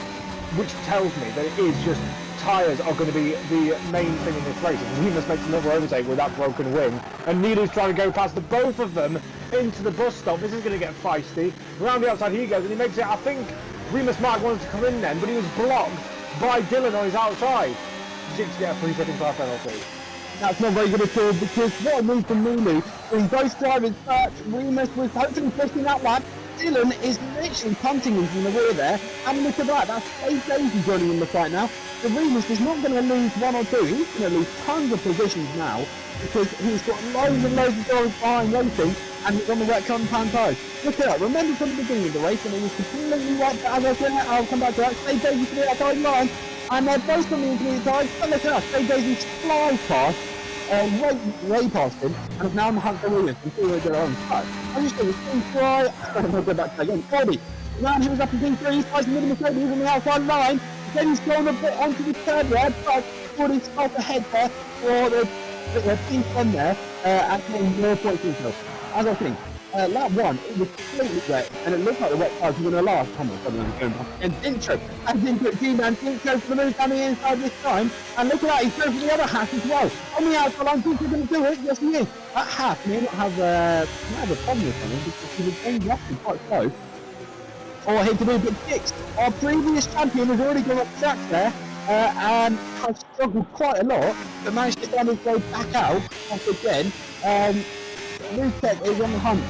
S2: which tells me that it is just tyres are going to be the main thing in this race. If Remus makes another overtake with that broken wing, and Nido's trying to go past the both of them into the bus stop, this is going to get feisty. Around the outside he goes, and he makes it. I think Remus Mark wanted to come in then, but he was blocked by Dylan on his outside. Just to get a 3-second car penalty.
S1: That's not very good at all, because what a move from Lulu. When both drivers back, Remus was hopefully pushing that lap. Dylan is literally punting him from the rear there. And look at that, that's Dave Daisy joining in the fight now. So Remus is not going to lose one or two, he's going to lose tons of positions now, because he's got loads and loads of drivers behind waiting, and he's on the wet compound tyres. Look at that, remember from the beginning of the race, when he was completely wet, as I said, I'll come back to that, Dave Daisy to the outside line, and they're both on the intermediate tyres, but look at that, Dave Daisy's fly past, way past him, and is now on the hunt for Williams until they get on track. I just think it's try. I'll go back to that again. Bobby, now he was up in P3, he's fighting with him, he's on the outside line, then he's gone a bit onto the third there, but Jordy's off ahead there for the P10 there, and getting more points himself. As I think, lap 1, it was completely wet, and it looked like the wet tyres were going to last. Come on, someone's going back. And Dintro, and Dintro, D-Man, Dintro for the move down the inside this time, and look at that, he's going for the other half as well. On the outside line, Dintro going to do it, yes he is. That half may not have a problem with him, because he was going roughly quite slow. For him to move, but Dix, our previous champion, has already gone up the track there, and has struggled quite a lot, but managed to find his way back out once again. Lucek is on the hunt.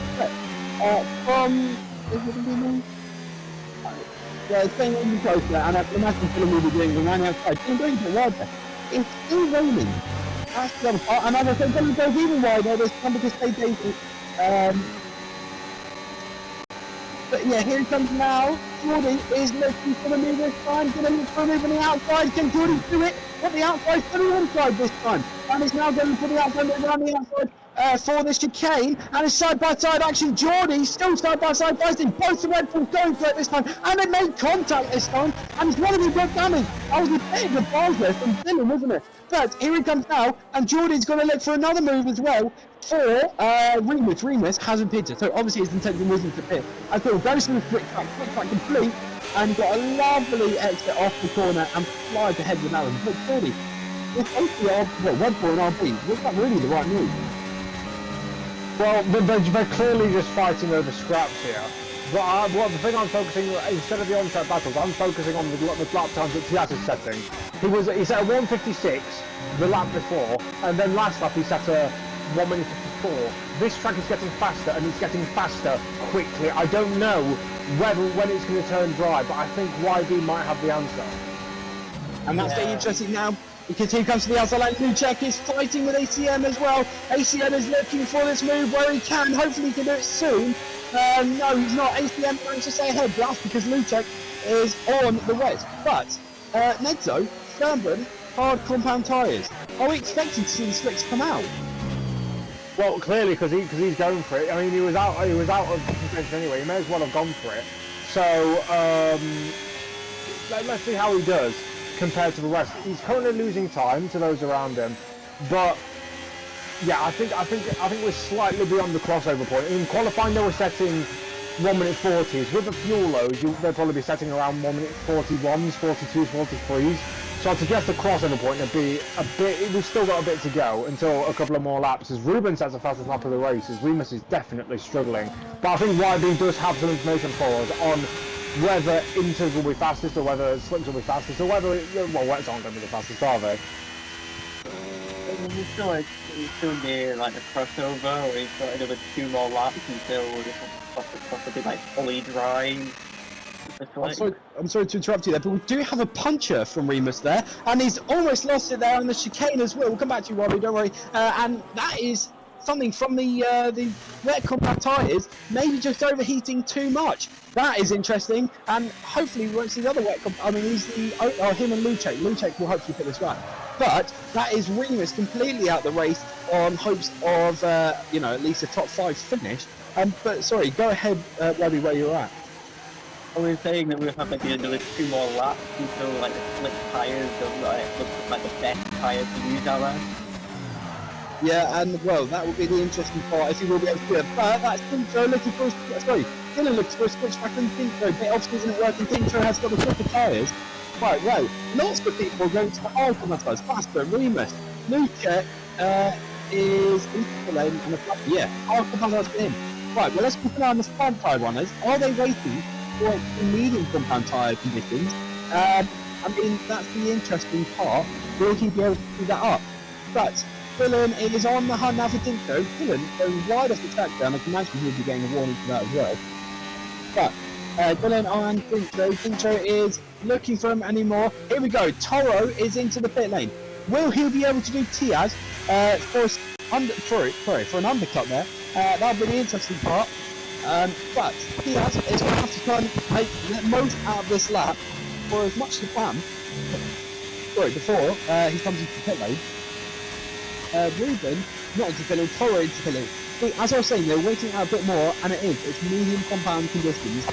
S1: Is it going to be me? Yeah, it's staying really close there, and the match is going to be doing around the outside. He's going to wider. It's still raining. That's the other part, and as I said, Dylan goes even wider. There's some because they dated. But yeah, here he comes now. Jordy is looking for the move this time. Going to look for a move on the outside. Can Jordy do it? At the outside, to the inside this time. And he's now going for the outside, move around the outside for this chicane. And it's side-by-side action. Jordy still side-by-side fighting. Both the Red Bulls going for it this time. And it made contact this time. And it's one of them got damage. That was a bit of a bars there from Dylan, wasn't it? But here he comes now. And Jordy's going to look for another move as well. For Remus. Remus hasn't pitted, so obviously his intention wasn't to pit. I thought goes to the quick track complete, and got a lovely exit off the corner and flies ahead with Alan. But Jordy, it's basically Red Bull and RB. Was that really the right move?
S2: Well, they're clearly just fighting over scraps here. But the thing I'm focusing, instead of the on-track battles, I'm focusing on the lap times that Tiaz is setting. He set a 1:56 the lap before, and then last lap he set a 1:54. This track is getting faster, and it's getting faster quickly. I don't know when it's going to turn dry, but I think YB might have the answer.
S1: And that's getting interesting now, because here comes to the outside line. Lucek is fighting with ACM as well. ACM is looking for this move where he can. Hopefully he can do it soon. No, he's not. ACM managed to stay ahead. That's because Lucek is on the wet. But Nedzo, Sternburn, hard compound tyres. Are we expecting to see the slicks come out?
S2: Well, clearly, because he's going for it. I mean, he was out of contention anyway. He may as well have gone for it. So let's see how he does compared to the rest. He's currently losing time to those around him, but yeah, I think we're slightly beyond the crossover point. In qualifying, they were setting 1 minute 40s. With the fuel lows, they'll probably be setting around 1 minute 41s, 42s, 43s. So I'd suggest the crossover point would be a bit. We've still got a bit to go until a couple of more laps. As Ruben sets the fastest lap of the race, as Remus is definitely struggling. But I think YB does have some information for us on whether inters will be fastest or whether slicks will be fastest or whether wets aren't going to be the fastest, are they?
S3: We're still near like a crossover, or we've got another 2 more laps until we're possibly like fully dry.
S1: I'm sorry to interrupt you there, but we do have a puncher from Remus there, and he's almost lost it there on the chicane as well. We'll come back to you, Robbie, don't worry. And that is something from the wet compact tyres, maybe just overheating too much. That is interesting, and hopefully we won't see the other wet I mean, he's him and Lucek. Lucek will hopefully put this right. But that is Remus completely out the race on hopes of, at least a top 5 finish. But sorry, go ahead, Robbie, where you're at.
S3: I was saying that we'll have maybe another 2 more laps until like the slick tyres of like the best tyres to use out there.
S1: Yeah, and well, that will be the interesting part if he will be able to do it. But that's Tinto looking for Dylan looks for a switch back on Tinto. Bit obviously isn't working. Tinto has got the quicker tyres. Right, well, lots of people going to the hard combat tyres. Faster, Remus. Lucek is into the lane and hard combat tyres for him. Right, well, let's keep an eye on the front tyre runners. Are they waiting for the medium compound tyre conditions? I mean, that's the interesting part. Will he be able to do that up? But Dylan is on the hunt now for Tinto. Dylan going wide off the track there, and I can imagine he'll be getting a warning for that as well. But Dylan and Tinto is looking for him anymore. Here we go. Toro is into the pit lane. Will he be able to do Tiaz for an undercut there? That'll be the interesting part. But Tiaz is going to have to try and make the most out of this lap for as much as he can. Before he comes into the pit lane. Ruben, not into pit lane, Toro into pit lane. As I was saying, they're waiting out a bit more, and it's medium compound conditions.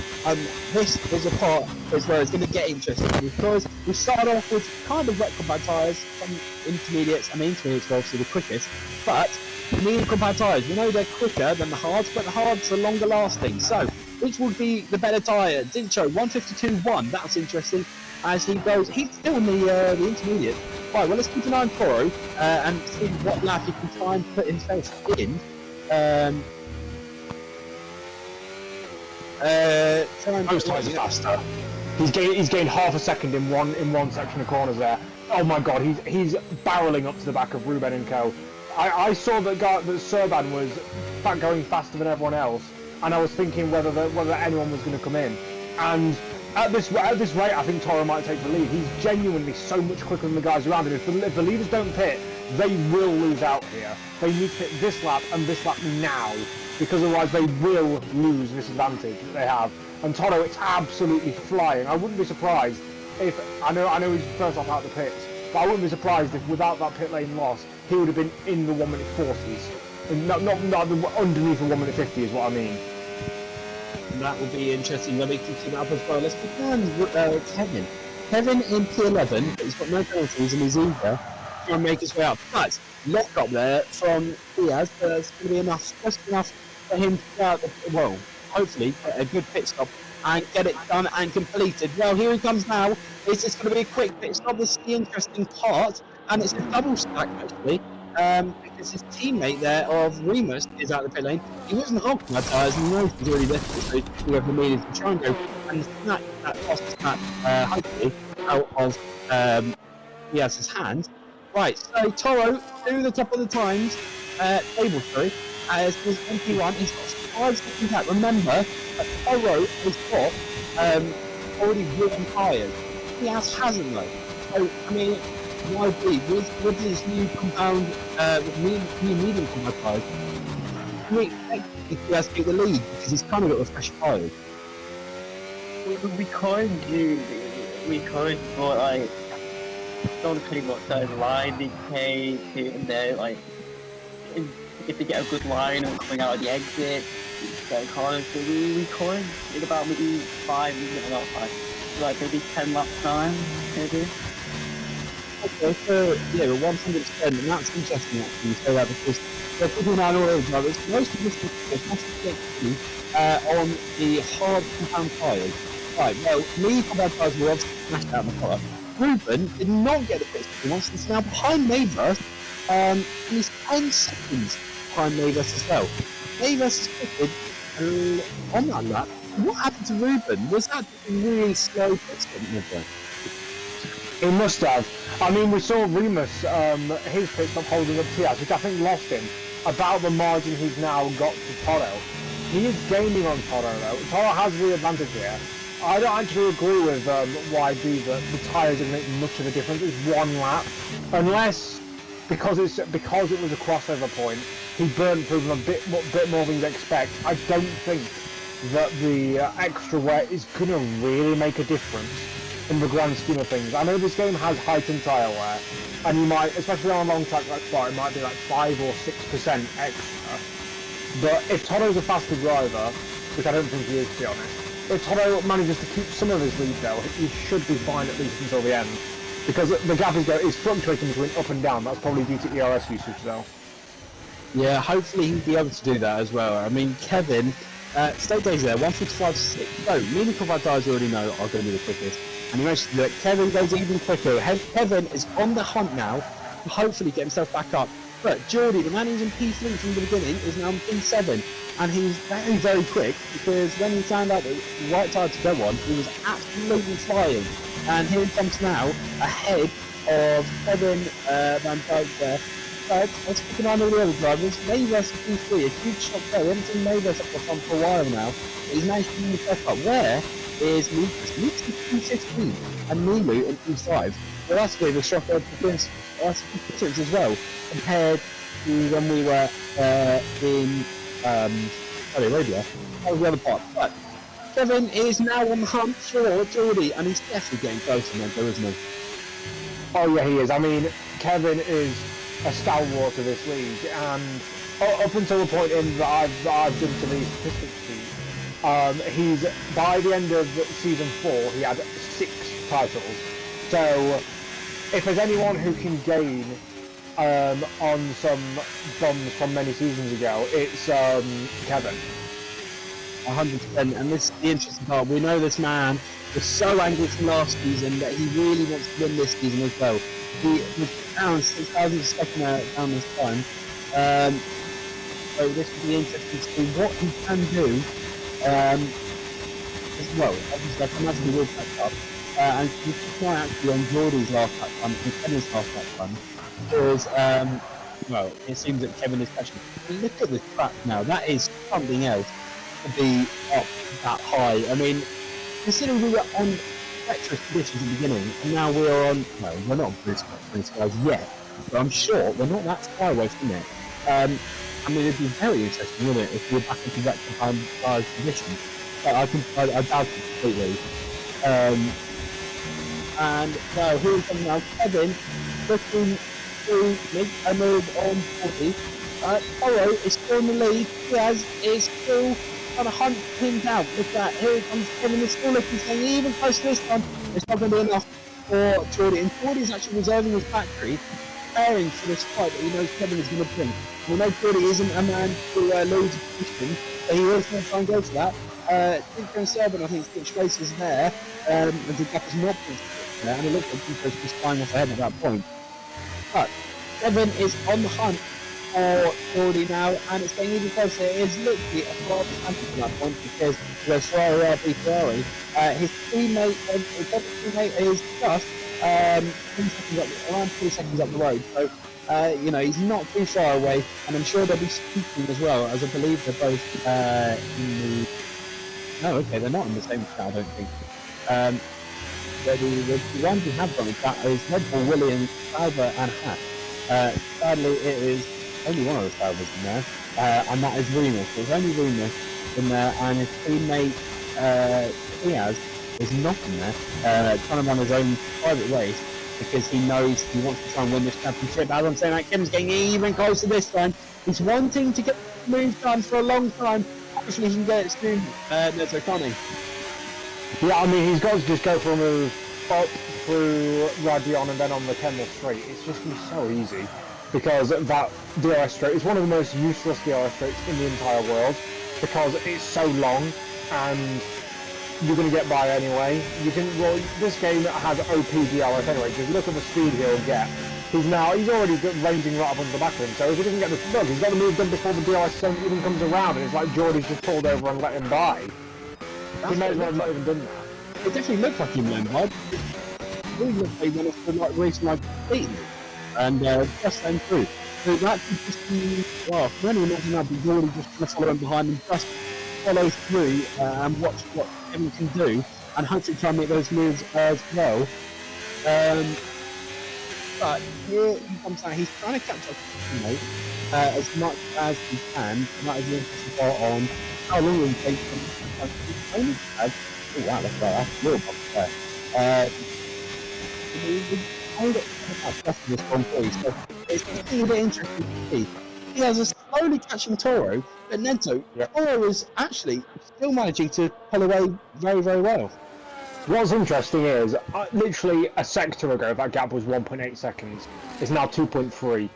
S1: This is a part where it's going to get interesting, because we started off with kind of wet compound tyres, some intermediates, and the intermediates are obviously the quickest, but the medium compound tyres, we know they're quicker than the hards, but the hards are longer lasting. So, which would be the better tyre? Dincho, 152.1, that's interesting, as he goes, he's still in the intermediate. Right, well, let's keep an eye on Toro, and see what lap he can try and put himself in.
S2: Those tyres are faster. He's gained half a second in one section of corners there. Oh my god, he's barreling up to the back of Ruben and Co. I saw that Serban was going faster than everyone else, and I was thinking whether anyone was going to come in. And at this rate, I think Toro might take the lead. He's genuinely so much quicker than the guys around him. If the leaders don't pit, they will lose out here. They need to pit this lap and this lap now, because otherwise they will lose this advantage that they have. And Toro, it's absolutely flying. I wouldn't be surprised if, I know he's first off out the pits, but I wouldn't be surprised if without that pit lane loss, he would have been in the 1 minute 40s. And not underneath the 1 minute 50 is what I mean.
S1: And that will be interesting when we can keep it up as well. Let's keep an eye on Kevin. Kevin in P11, but he's got no penalties and he's eager to make his way up. But lock up there from Diaz, but it's going to be just enough for him to get out hopefully get a good pit stop and get it done and completed. Well, here he comes now. It's just going to be a quick pit stop. This is the interesting part, and it's a double stack actually. Because his teammate there of Remus is out of the pit lane. He wasn't hogging my tyres and he knows he's already there, so whoever needed to try and go and snatch that hopefully out of Diaz's hands. Right, so Toro through the top of the times table as his MP1, he's got 5 seconds out. Remember that Toro has got already written tyres. Diaz hasn't though. So I mean, YB with his new compound, new medium compound tyres, can we expect he has to take the lead because he's kind of got a fresh tyres?
S3: we could, but like, don't pretty much those line in case here and there, like, if they get a good line and coming out of the exit, get corners, so we could in about maybe 5, maybe not 5, like maybe 10 lap time, maybe.
S1: Okay, so yeah, 100%, and that's interesting actually you say that because they're putting on oil drivers, most of this is on the hard compound tyres. Right, well, me compound tyres were obviously smashed out in the car. Ruben did not get the pit stop once, he's now behind Mavis, and he's 10 seconds behind Mavis as well. Mavis pitted on that lap. What happened to Ruben? Was that just a really slow pit stop, Ruben?
S2: He must have. I mean, we saw Remus, his pit stop holding up Tiaz, which I think lost him about the margin he's now got to Toro. He is gaining on Toro though. Toro has the advantage here. I don't actually agree with YB that the tyres didn't make much of a difference. It's one lap, unless because it was a crossover point, he burned through them a bit more than you'd expect. I don't think that the extra wet is gonna really make a difference in the grand scheme of things. I know this game has heightened tyre wear, and you might, especially on a long track like Spa, it might be like 5 or 6% extra. But if Toro's a faster driver, which I don't think he is to be honest, if Toro manages to keep some of his lead though, he should be fine at least until the end. Because the gap is fluctuating between up and down, that's probably due to ERS usage though.
S1: Yeah, hopefully he'll be able to do that as well. I mean, Kevin, state days there, 155.6. So, me and Kovacs already know are going to be the quickest. And he managed to do it. Kevin goes even quicker. Kevin is on the hunt now to hopefully get himself back up. But Geordie, the man who's in P3 from the beginning, is now in P7. And he's very, very quick because when he found out the right tire to go on, he was absolutely flying. And here he comes now, ahead of Kevin Van Dijk there. But let's keep an eye on all the other drivers. Mavis in P3, a huge shot there. We haven't seen Mavis up the front for a while now. He's managed to move himself up. Where is Lucas? Lucas in P16 and Milu in P5. Well, that's a bit of a shocker because that's a difference as well compared to when we were in Saudi Arabia. That was the other part. But Kevin is now on the hunt for Geordie, and he's definitely getting closer now, isn't he?
S2: Oh yeah, he is. I mean, Kevin is a stalwart of this league, and up until the point in that I've done some of these statistics sheet, he's by the end of season 4 he had 6 titles. So if there's anyone who can gain on some bombs from many seasons ago, it's Kevin.
S1: 100%, and this is the interesting part. We know this man was so angry from last season that he really wants to win this season as well. He was down 6,000 second down this time. So this will be interesting to see what he can do. As well, obviously I can imagine he will catch up. And he's quite actually on Geordie's last lap time and Kevin's last lap time. Because, well, it seems that Kevin is catching. Look at this track now, that is something else to be up that high. I mean, considering we were on treacherous conditions at the beginning, and now we're on, no, we're not on blue skies yet, but I'm sure we're not that far away from it. I mean, it'd be very interesting, wouldn't it, if we were back into that compound conditions. But I doubt it completely. And now here comes now Kevin looking to make a move on 40. Toro is still in the lead. Diaz is still trying to hunt him down. Look at that. Here comes Kevin. Is still looking, saying even close to this one. It's not going to be enough for Geordie. And Geordie is actually reserving his battery, preparing for this fight that he knows Kevin is going to bring. We know Geordie isn't a man to lose a position, but he is going to try and go for that. Tinker and Serban, I think, Stitch Race is there, and the gap is not there, and it looks like Tinker is just flying off ahead at that point. But Kevin is on the hunt for Geordie now, and it's getting even closer. It is literally a far advantage at that point because there's Ferrari. His teammate is just 3 seconds up the road. So, you know, he's not too far away, and I'm sure they'll be speaking as well, as I believe they're both in the... No, okay, they're not in the same chat, I don't think. The ones who have gone in chat is Red Bull, Williams, Sauber, and Hack. Sadly, it is only one of the Saubers in there, and that is Remus. There's only Remus in there, and his teammate Diaz there's nothing there. Trying to run his own private race because he knows he wants to try and win this championship. As I'm saying, that Kim's getting even closer this time. He's wanting to get the move done for a long time. Hopefully he can get it soon. There's O'Connor.
S2: Yeah, I mean, he's got to just go for a move up through Radion and then on the Kendall Straight. It's just going to be so easy because that DRS straight is one of the most useless DRS straights in the entire world because it's so long and you're going to get by anyway. You can, well, this game has OP DRS anyway, because look at the speed he'll get. He's already ranging right up on the back of him, so if he doesn't get the, look, he's got the move done before the DRS even comes around, and it's like Geordie's just pulled over and let him by. He may as well have not even done that.
S1: It definitely looked like he went by. It really looked like he went off the like racing like beaten and just then through. So that could just be, well, for anyone imagine that, but Geordie just trying to follow him behind and just follow through and watch what Kevin can do and hopefully try and make those moves as well. But here he comes out, he's trying to catch up as much as he can, and that is the interesting part on how long it will take him to he's only had, oh wow, look at that, that's a real bump there. He's only got this one too, so it's a bit interesting to see. He has a slowly catching Toro, but Nento, Toro is actually still managing to pull away very, very well.
S2: What's interesting is, literally a sector ago, that gap was 1.8 seconds. It's now 2.3.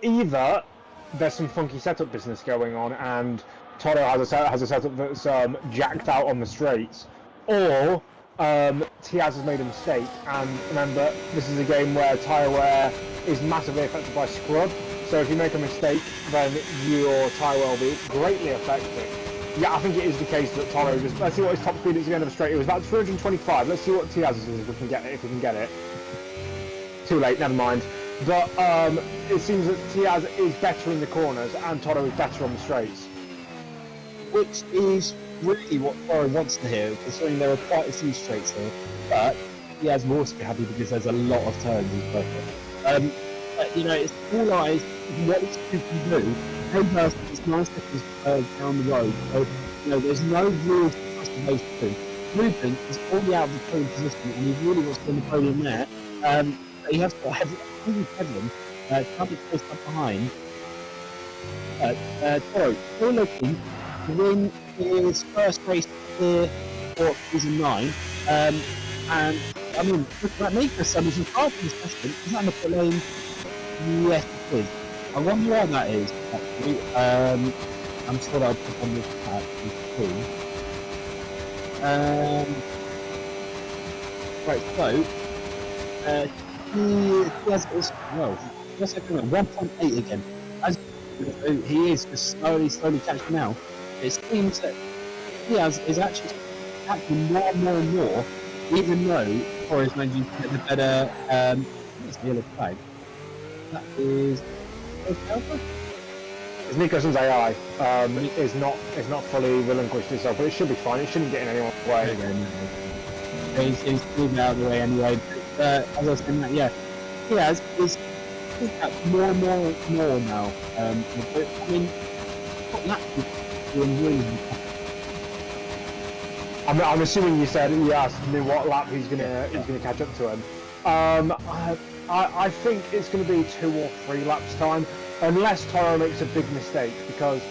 S2: Either there's some funky setup business going on, and Toro has a setup that's jacked out on the straights, or Tiaz has made a mistake. And remember, this is a game where tyre wear is massively affected by scrub. So if you make a mistake, then your tyre wear will be greatly affected. Yeah, I think it is the case that Toro just... Let's see what his top speed is at the end of the straight. It was about 325. Let's see what Tiaz is if we can get it. Too late, never mind. But it seems that Tiaz is better in the corners and Toro is better on the straights.
S1: Which is really what Toro wants to hear, considering there are quite a few straights here. But Tiaz will also be happy because there's a lot of turns as well. But, you know, it's all eyes what this crew can do. Hayhurst is 9 seconds down the road, so you know there's no real trust in those two. Movement is already out of the podium position, and he really wants to win the podium there. But he has got Heaven, can't be close up behind. Toro still looking to win his first race here for season 9. And I mean, look at that Nico son is in part of this session. Is that in the pit lane? Yes, it is. I wonder why that is, actually. I'm sure I'll put on this chat too. Right, so, he has this, well, what's happening? 1.8 again. As he is just slowly catching now. It seems that Diaz is actually catching more and more, even though Torres managing to get the better, it's the yellow flag. That is...
S2: It's Nicholson's AI is not fully relinquished itself, but it should be fine. It shouldn't get in anyone's way.
S1: He's moving out of the way anyway. But as I was saying, that Diaz is more and more now. I mean, what lap doing really?
S2: I'm assuming you said you asked me what lap he's gonna catch up to him. I think it's going to be 2 or 3 laps time, unless Toro makes a big mistake. Because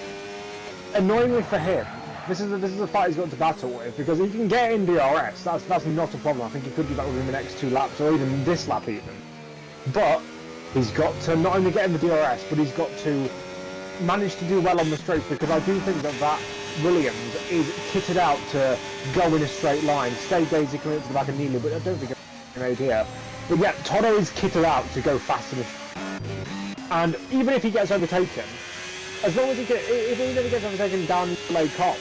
S2: annoyingly for him, this is the fight he's got to battle with. Because he can get in DRS, that's not a problem. I think he could do that within the next 2 laps, or even this lap even. But he's got to not only get in the DRS, but he's got to manage to do well on the straights. Because I do think that Williams is kitted out to go in a straight line, stay daisy coming to the back of Neely, but I don't think it's an idea. But yet, Toro is kitted out to go faster. And even if he gets overtaken, as long as if he never gets overtaken down Lake Cop,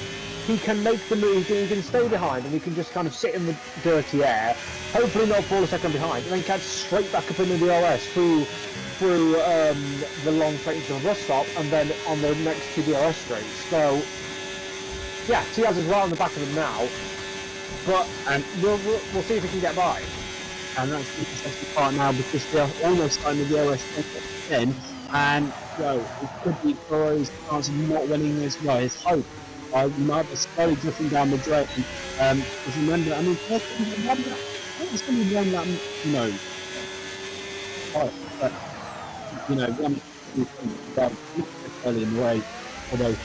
S2: he can make the move, he can stay behind and he can just kind of sit in the dirty air, hopefully not fall a second behind, and then catch straight back up in the DRS through the long straight into the bus stop and then on the next 2 DRS straights. So, yeah, Tiaz is right on the back of him now, but we'll see if he can get by.
S1: And that's the interesting part now because they're almost starting the DRS again, and it could be Toro's chance of not winning as well. His hope you might be slowly drifting down the drain. Because remember, I mean, I think it's going to be one that, you know, but, you know, one early in the race, although,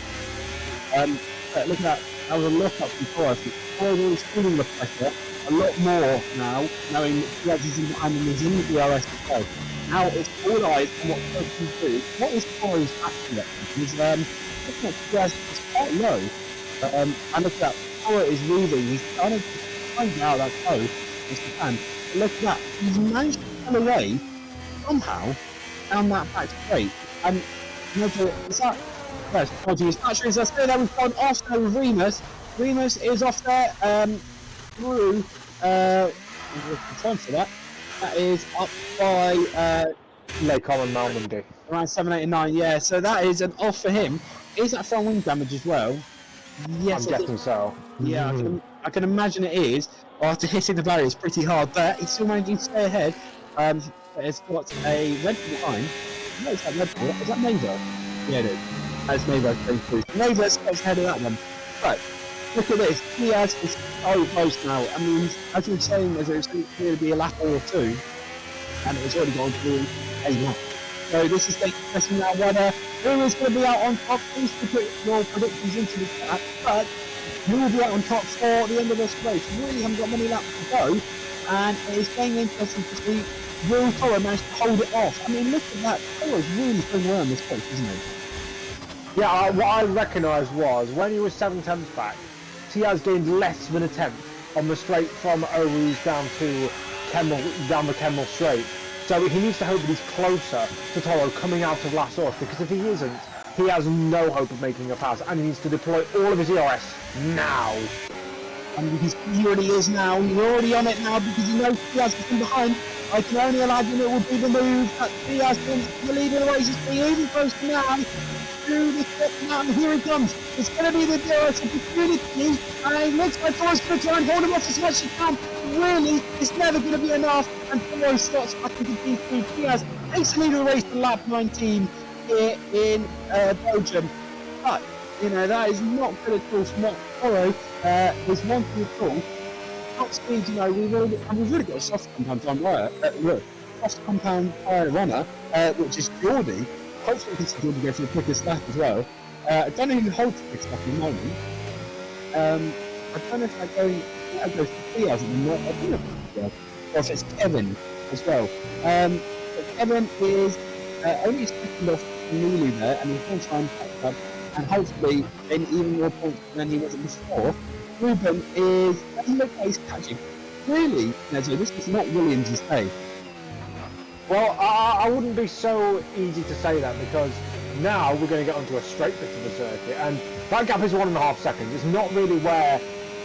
S1: but look at that, that was a look up before us. Before he was feeling the pressure a lot more now, knowing that he's in behind and he's in the DRS as well. Now it's all eyes on what Cora can do. What is Cora's action at? Because looking at DRS, it's quite low. And look at that, Cora is leaving, he's trying to find out that code as he can. But look at that, he's managed to pull away somehow down that back straight. And you know, is that? Yes, apologies. Actually, let's go there. We've gone off there with Remus. Remus is off there through. Time for that. That is up by
S2: Laycom and Malmondy.
S1: around 7, 8, and 9. Yeah, so that is an off for him. Is that front wing damage as well? Yes,
S2: I'm guessing so.
S1: Yeah, I can imagine it is. After hitting the barriers pretty hard, but he's still managing to stay ahead. It's got a red behind. No, is that red? Is that Neighbour? Yeah, it is. That's Neighbour going through. Neighbour gets ahead of that one. But look at this. Diaz is so close now. I mean, as you were saying, as it was going to be a lap or two, and it's already gone through a lap. So this is the question now whether who is going to be out on top. Please put your predictions into the chat. But who will be out on top for the end of this race? We really haven't got many laps to go, and it is getting interesting to see will Cora manage to hold it off. I mean, look at that. Cora's really playing around this race, isn't he?
S2: Yeah, what I recognised was when he was 7 tenths back, Tiaz gained less than a tenth on the straight from Oru's down to down the Kemmel straight. So he needs to hope that he's closer to Toro coming out of last off, because if he isn't, he has no hope of making a pass, and he needs to deploy all of his ERS now.
S1: And because he already is now, he's already on it now because he knows Diaz is from behind. I can only imagine it will be the move that Diaz wins the lead of the race. It's even close to now. Through the step now, and here he comes. It's going to be the DRS opportunity, and it looks like Torres going to try and hold him off as much as he can. Really, it's never going to be enough, and Torres starts back into P3. Diaz takes the lead of the race for lap 19 here in Belgium. But, you know, that is not good at all from what Toro is wanting at all. Top speed, you know, we've really got a soft compound time wire. Look, soft compound tire runner, which is Geordie. Hopefully we can see Geordie go for the quickest lap as well. I don't know who holds the quickest lap at the moment. I don't know if they're going to Diaz at the moment. I don't know if it's Kevin as well. But Kevin is only a second off Nulu there, and he's going to try and catch up, and hopefully gain even more points than he was before. Ruben doesn't look like he's catching. Really, Nezo, this is not Williams' day.
S2: Well, I wouldn't be so easy to say that, because now we're going to get onto a straight bit of the circuit, and that gap is 1.5 seconds. It's not really where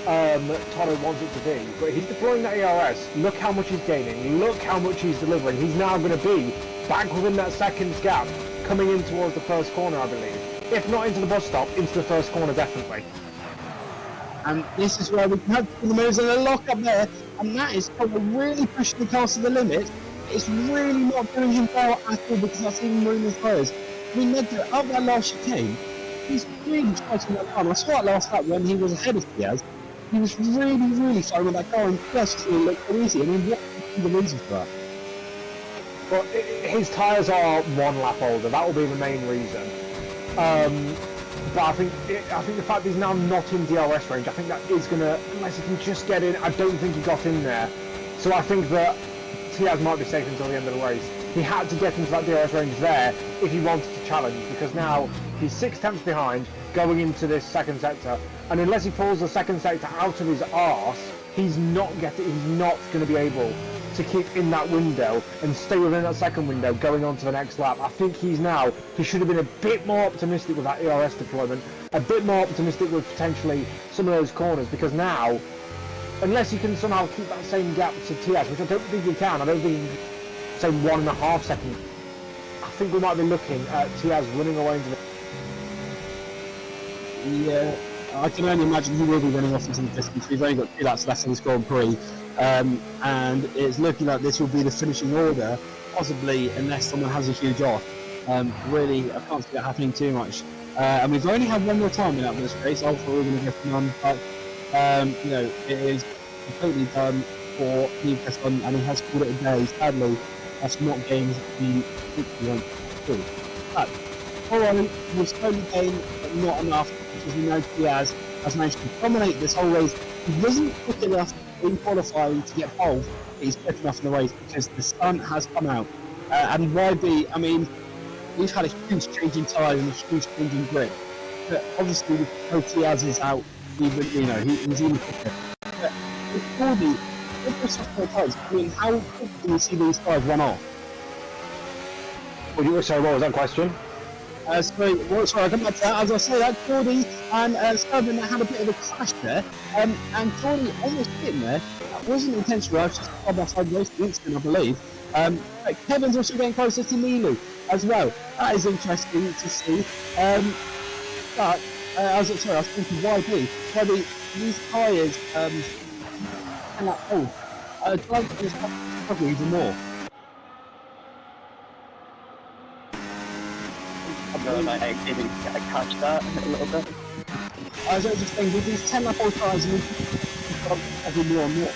S2: Toro wants it to be, but he's deploying that ERS. Look how much he's gaining. Look how much he's delivering. He's now going to be back within that second gap, coming in towards the first corner, I believe. If not into the bus stop, into the first corner, definitely.
S1: And this is where we can have the moves and a lock up there, and that is probably really pushing the car to the limit. It's really not doing him well at all, because that's even more in his players. I mean, up that last chicane, he's really fighting that car. And I saw that last lap when he was ahead of Diaz. He was really fighting with that car, and Diaz just really looked so easy. I mean, what is the reason for that?
S2: Well, his tyres are 1 lap older. That will be the main reason. But I think the fact he's now not in DRS range, I think that is going to, unless he can just get in, I don't think he got in there. So I think that Tiaz might be safe until the end of the race. He had to get into that DRS range there if he wanted to challenge, because now he's 6 tenths behind going into this second sector, and unless he pulls the second sector out of his arse, he's not going to be able to keep in that window and stay within that second window going on to the next lap. I think he should have been a bit more optimistic with that ERS deployment, a bit more optimistic with potentially some of those corners, because now, unless you can somehow keep that same gap to Tiaz, which I don't think you can, I don't think you can say 1.5 seconds, I think we might be looking at Tiaz running away into the...
S1: Yeah, I can only imagine he will be running off into the distance. We've only got 2 laps left in this Grand Prix, and it's looking like this will be the finishing order, possibly, unless someone has a huge off. Really, I can't see that happening too much. And we've only had one more time in this race. I thought we were going to get none, but you know, it is completely done for Newcastle, and he has called it a day. Sadly, that's not games we want to do. But Alright, we'll slowly gain, but not enough, because we know Diaz has managed to dominate this whole race. He wasn't quick enough in qualifying to get pole, but he's quick enough in the race because the sun has come out. And YB, I mean, we've had a huge change in tyre and a huge change in grip. But obviously, with Diaz is out, even, you know, he's even quicker. But with Cordy, with the software tyres, I mean, how quick can you see these tyres run off?
S2: Sorry, what was that question?
S1: Sorry, I'll come back to that. As I say that, Cordy and Sterling had a bit of a clash there, and Cordy almost hit him there. That wasn't intentional, I was just on that side race instant, I believe. But Kevin's also getting closer to Nilu as well. That is interesting to see. But, I was thinking, YB, these tyres, and that hold, drive this struggle even more.
S3: I didn't catch that a little bit.
S1: I was just saying, with these 10 lap old tyres, we can more and more.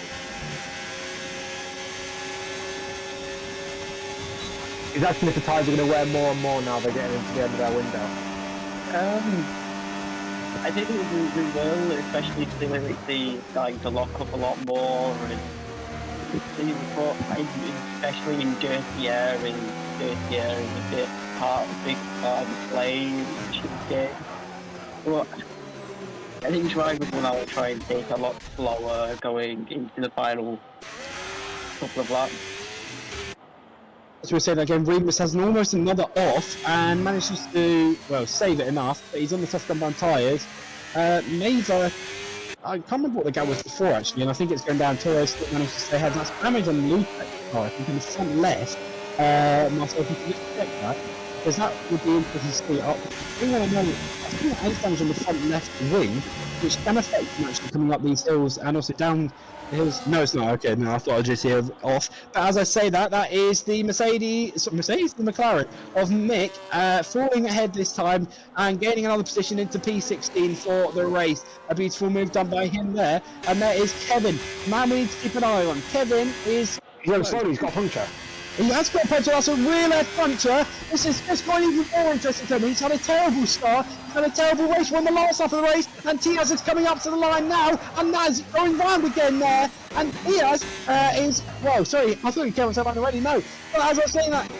S2: Is that if the tyres are going to wear more and more now they're getting into the end of their window?
S3: I think we will, especially if they starting to lock up a lot more, and especially in dirty air and a bit big part of the play, which is good. But I think drivers will now try and take a lot slower going into the final couple of laps.
S1: As we were saying again, Remus has almost another off and manages to, well, save it enough, but he's on the soft gum tyres. Mava, I can't remember what the gap was before actually, and I think it's going down. Torres managed to stay ahead. That's damage on Luke, I think in the front left. Myself, you can just check that, because that would be interesting to see. I think I know, I think that has damage on the front left wing, which can affect him actually coming up these hills and also down the hills. No, it's not. Okay, no, I thought I'd just hear off. But as I say that, that is the the McLaren of Mick, falling ahead this time and gaining another position into P16 for the race. A beautiful move done by him there. And there is Kevin. Man, we need to keep an eye on. Kevin is...
S2: Yeah, sorry, he's got a puncture.
S1: He has got a puncture, that's a real left puncture. This is just got even more interesting to him. He's had a terrible start, he's had a terrible race, won the last half of the race, and Tiaz is coming up to the line now, and Naz going round again there, and Tiaz is, well, sorry, I thought he came himself out already, no. But as I was saying that,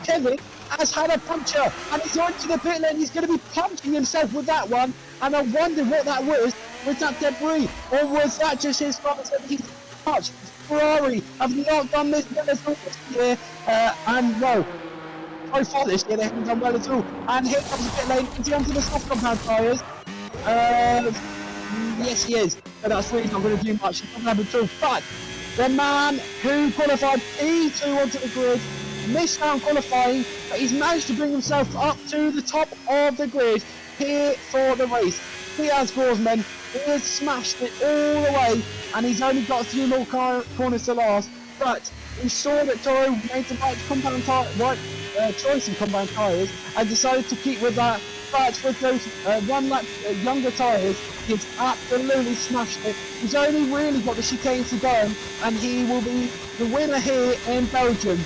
S1: Kevin has had a puncture, and he's on to the pit lane, he's going to be punching himself with that one, and I wonder what that was that debris, or was that just his father said he's touched? Ferrari have not done this well at all this year, and well, so far this year they haven't done well at all. And here comes the pit lane, is he onto the soft compound tyres? Yes he is, but that's really not going to do much, he's not going to have a but the man who qualified P2 onto the grid, missed out on qualifying, but he's managed to bring himself up to the top of the grid here for the race. Diaz Grossman, he has smashed it all the way, and he's only got a few more corners to last, but we saw that Toro made the right choice in compound tyres and decided to keep with that, but with those one lap younger tyres, he's absolutely smashed it. He's only really got the chicanes to go, and he will be the winner here in Belgium.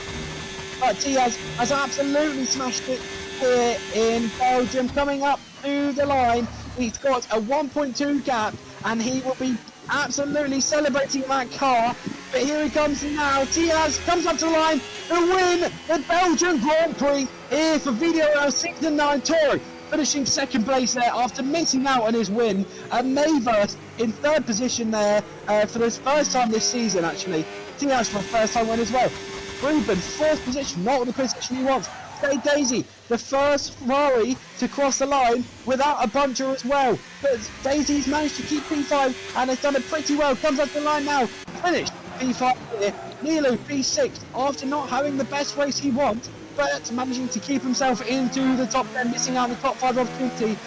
S1: But Diaz has absolutely smashed it here in Belgium, coming up to the line. He's got a 1.2 gap, and he will be absolutely celebrating that car. But here he comes now. Diaz comes up to the line to win the Belgian Grand Prix here for VDRL Season 9 Tour, finishing second place there after missing out on his win. And Mayverse in third position there for the first time this season, actually. Diaz for the first time win as well. Ruben, fourth position, not the position he wants. Say Daisy, the first Ferrari to cross the line without a puncture as well. But Daisy's managed to keep P5 and has done it pretty well. Comes up the line now, finished P5 here. Nilo P6 after not having the best race he wants. but managing to keep himself into the top 10, missing out on the top 5 opportunity.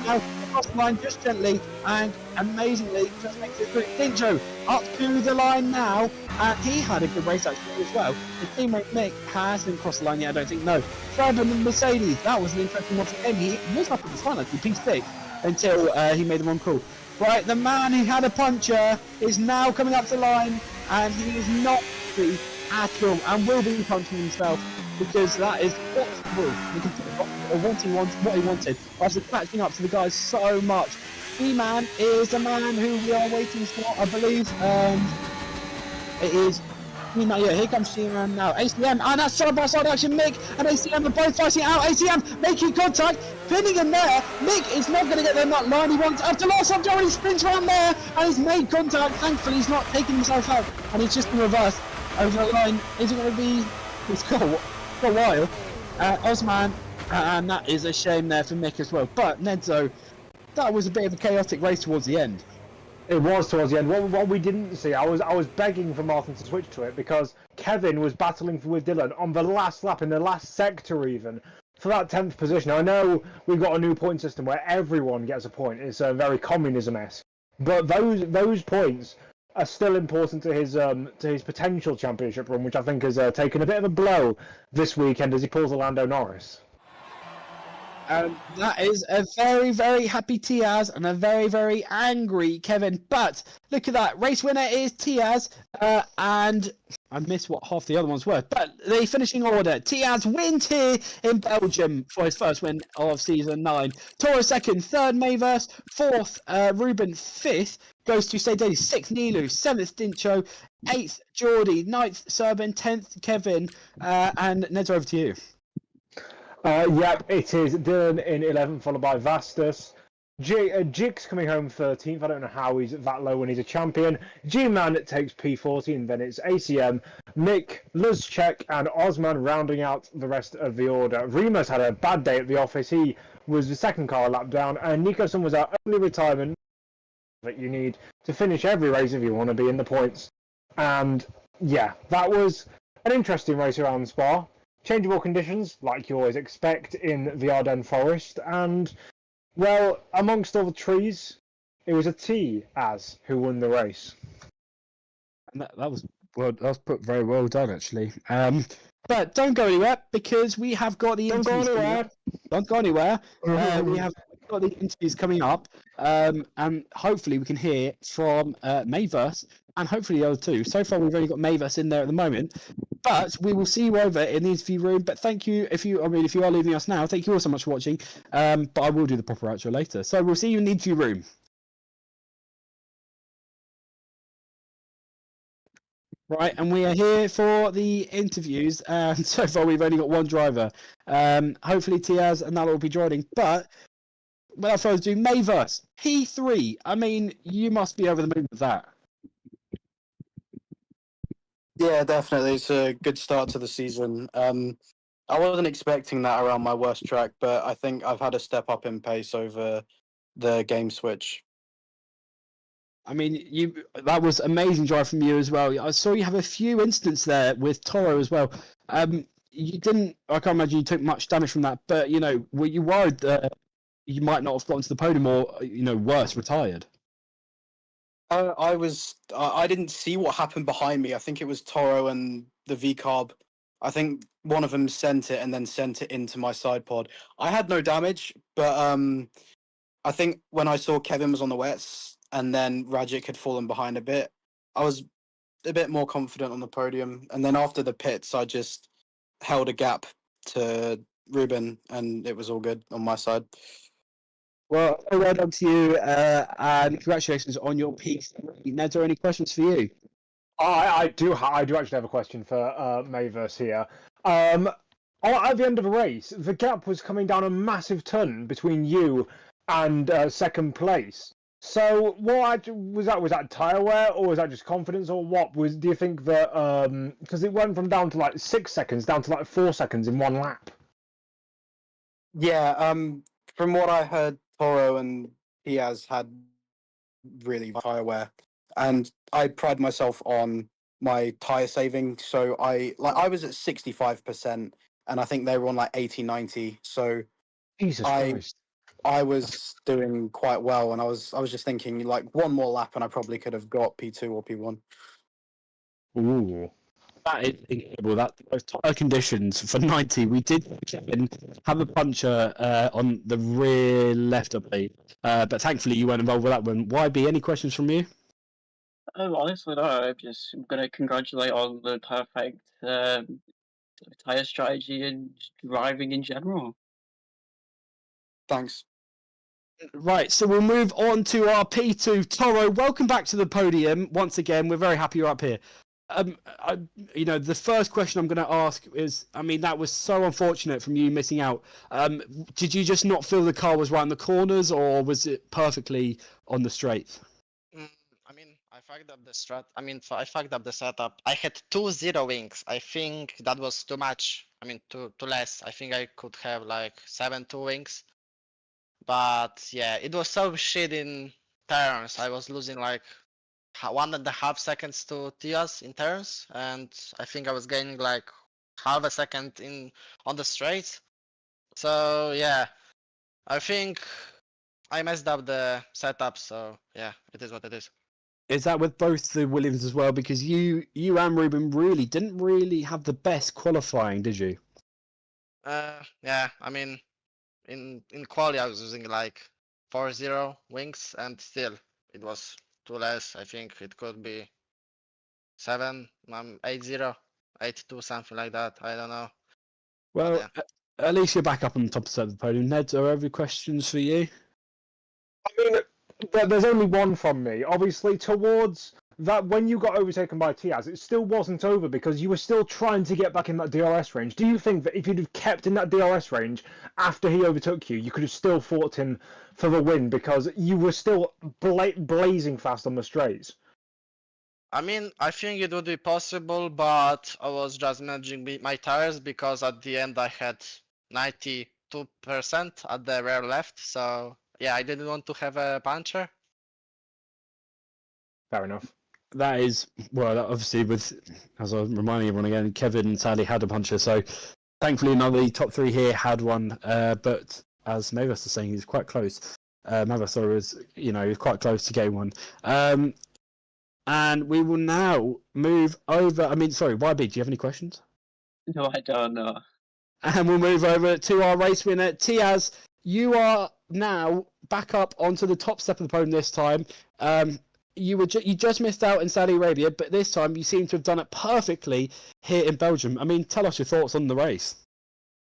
S1: Now across the line just gently and amazingly just makes it through. Dincho up to the line now, and he had a good race actually as well. His teammate Mick hasn't crossed the line yet, I don't think. No, Trevor and Mercedes, that was an interesting one for him. He was up at the front actually, P6, until he made the wrong call. Right, the man who had a puncture is now coming up the line, and he is not free at all, and will be punching himself, because that is possible. What he wanted after catching up to the guys so much. E-Man is the man who we are waiting for, I believe. It is E-Man. Yeah, here comes E-Man now. ACM, and that's side-by-side action. Mick and ACM are both fighting out. ACM making contact, pinning him there. Mick is not going to get the nut line he wants. After last time, Joe, he sprints around there, and he's made contact. Thankfully, he's not taking himself out, and he's just in reverse over the line. Is it going to be? It's got a while. Osman, and that is a shame there for Mick as well. But Nedzo, that was a bit of a chaotic race towards the end.
S2: It was towards the end. What we didn't see, I was begging for Martin to switch to it because Kevin was battling with Dylan on the last lap, in the last sector even, for that 10th position. I know we've got a new point system where everyone gets a point. It's very communism-esque. But those points are still important to his potential championship run, which I think has taken a bit of a blow this weekend as he pulls a Lando Norris.
S1: That is a very, very happy Tiaz and a very, very angry Kevin. But look at that. Race winner is Tiaz. And I missed what half the other ones were. But the finishing order. Tiaz wins here in Belgium for his first win of Season 9. Toro second. Third, Mayverse. Fourth, Ruben. Fifth goes to Stay Daily. Sixth, Nilu. Seventh, Dincho. Eighth, Geordie. Ninth, Serban. 10th, Kevin. And Ned's over to you.
S2: Yep, it is Dylan in 11th, followed by Vastus. Jig's coming home 13th. I don't know how he's that low when he's a champion. G-Man takes P14, then it's ACM, Mick, Luzchek, and Osman rounding out the rest of the order. Remus had a bad day at the office. He was the second car a lap down, and Nicholson was our only retirement that you need to finish every race if you want to be in the points. And yeah, that was an interesting race around Spa. Changeable conditions, like you always expect in the Ardennes forest, and, well, amongst all the trees, it was a T-Az who won the race.
S1: And that was put very well done, actually. But don't go anywhere, because we have got the interviews. Don't go anywhere. We have got the interviews coming up, and hopefully we can hear from Mayverse and hopefully the other two. So far, we've only got Mayverse in there at the moment. But we will see you over in the interview room. But thank you if you are leaving us now. Thank you all so much for watching. But I will do the proper outro later. So we'll see you in the interview room. Right, and we are here for the interviews. And so far, we've only got one driver. Hopefully, Tiaz and that will be joining. But without further ado, Mayverse P3. I mean, you must be over the moon with that.
S4: Yeah, definitely. It's a good start to the season. I wasn't expecting that around my worst track, but I think I've had a step up in pace over the game switch.
S1: I mean, that was amazing drive from you as well. I saw you have a few incidents there with Toro as well. You didn't. I can't imagine you took much damage from that, but were you worried that you might not have gotten to the podium or worse, retired?
S4: I didn't see what happened behind me. I think it was Toro and the V-Carb. I think one of them sent it and then sent it into my side pod. I had no damage, but I think when I saw Kevin was on the wets and then Rajic had fallen behind a bit, I was a bit more confident on the podium. And then after the pits, I just held a gap to Ruben and it was all good on my side.
S1: Well, well done to you, and congratulations on your piece. Ned, are there any questions for you?
S2: I do actually have a question for Mayverse here. At the end of the race, the gap was coming down a massive ton between you and second place. So what was that? Was that tyre wear, or was that just confidence, or what? Do you think that because it went from down to like 6 seconds down to like 4 seconds in one lap?
S4: Yeah, from what I heard, Toro and Diaz had really tyre wear, and I pride myself on my tyre saving. So I was at 65% and I think they were on like 80, 90. So
S2: Jesus
S4: I
S2: Christ.
S4: I was doing quite well, and I was just thinking like one more lap, and I probably could have got P2 or P1.
S1: Ooh. That is incredible. That those tyre conditions for 90. We did have a puncher on the rear left, I believe. But thankfully you weren't involved with that one. YB, any questions from you?
S3: Honestly, no. I'm just gonna congratulate on the perfect tire strategy and driving in general.
S4: Thanks.
S1: Right, so we'll move on to our P2. Toro, welcome back to the podium once again. We're very happy you're up here. The first question I'm going to ask is, I mean, that was so unfortunate from you missing out. Did you just not feel the car was round the corners, or was it perfectly on the straight?
S5: I mean, I fucked up the strat. I mean, I fucked up the setup. I had 2 0 wings. I think that was too much. I mean, too less. I think I could have like 7 2 wings. But yeah, it was so shit in turns. I was losing like 1.5 seconds to Tias in turns, and I think I was gaining like half a second on the straight. So yeah, I think I messed up the setup. So yeah, it is what it is.
S1: Is that with both the Williams as well? Because you and Ruben really didn't really have the best qualifying, did you?
S5: Yeah, I mean, in quali I was using like 4-0 wings, and still it was too less. I think it could be 7, 8-0, 8-2, something like that. I don't know.
S1: Well,
S5: yeah.
S1: at least you're back up on the top of the podium. Ned, are there any questions for you?
S2: I mean, there's only one from me. Obviously, towards that, when you got overtaken by Tiaz, it still wasn't over because you were still trying to get back in that DRS range. Do you think that if you'd have kept in that DRS range after he overtook you, you could have still fought him for the win because you were still blazing fast on the straights?
S5: I mean, I think it would be possible, but I was just managing my tires because at the end I had 92% at the rear left. So yeah, I didn't want to have a puncher.
S2: Fair enough.
S1: That is, well, obviously, as I'm reminding everyone again, Kevin sadly had a puncher, so thankfully none of the top three here had one, but as Mavis is saying, he's quite close. Mavis was, quite close to getting one. And we will now move over, YB, do you have any questions?
S3: No, I don't know.
S1: And we'll move over to our race winner, Tiaz. You are now back up onto the top step of the podium this time. You just missed out in Saudi Arabia, but this time you seem to have done it perfectly here in Belgium. I mean, tell us your thoughts on the race.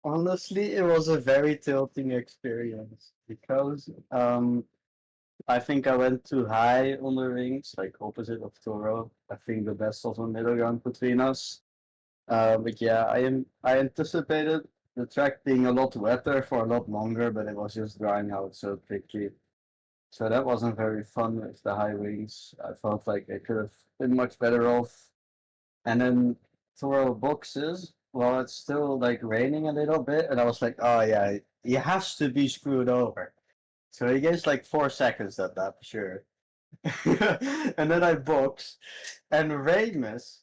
S6: Honestly, it was a very tilting experience because I think I went too high on the rings, like opposite of Toro. I think the best was a middle ground between us. But yeah, I anticipated the track being a lot wetter for a lot longer, but it was just drying out so quickly. So that wasn't very fun with the high wings. I felt like I could have been much better off. And then Toro boxes, well, it's still like raining a little bit, and I was like, oh yeah, he has to be screwed over. So he gets like 4 seconds at that, for sure. And then I box, and Ramus,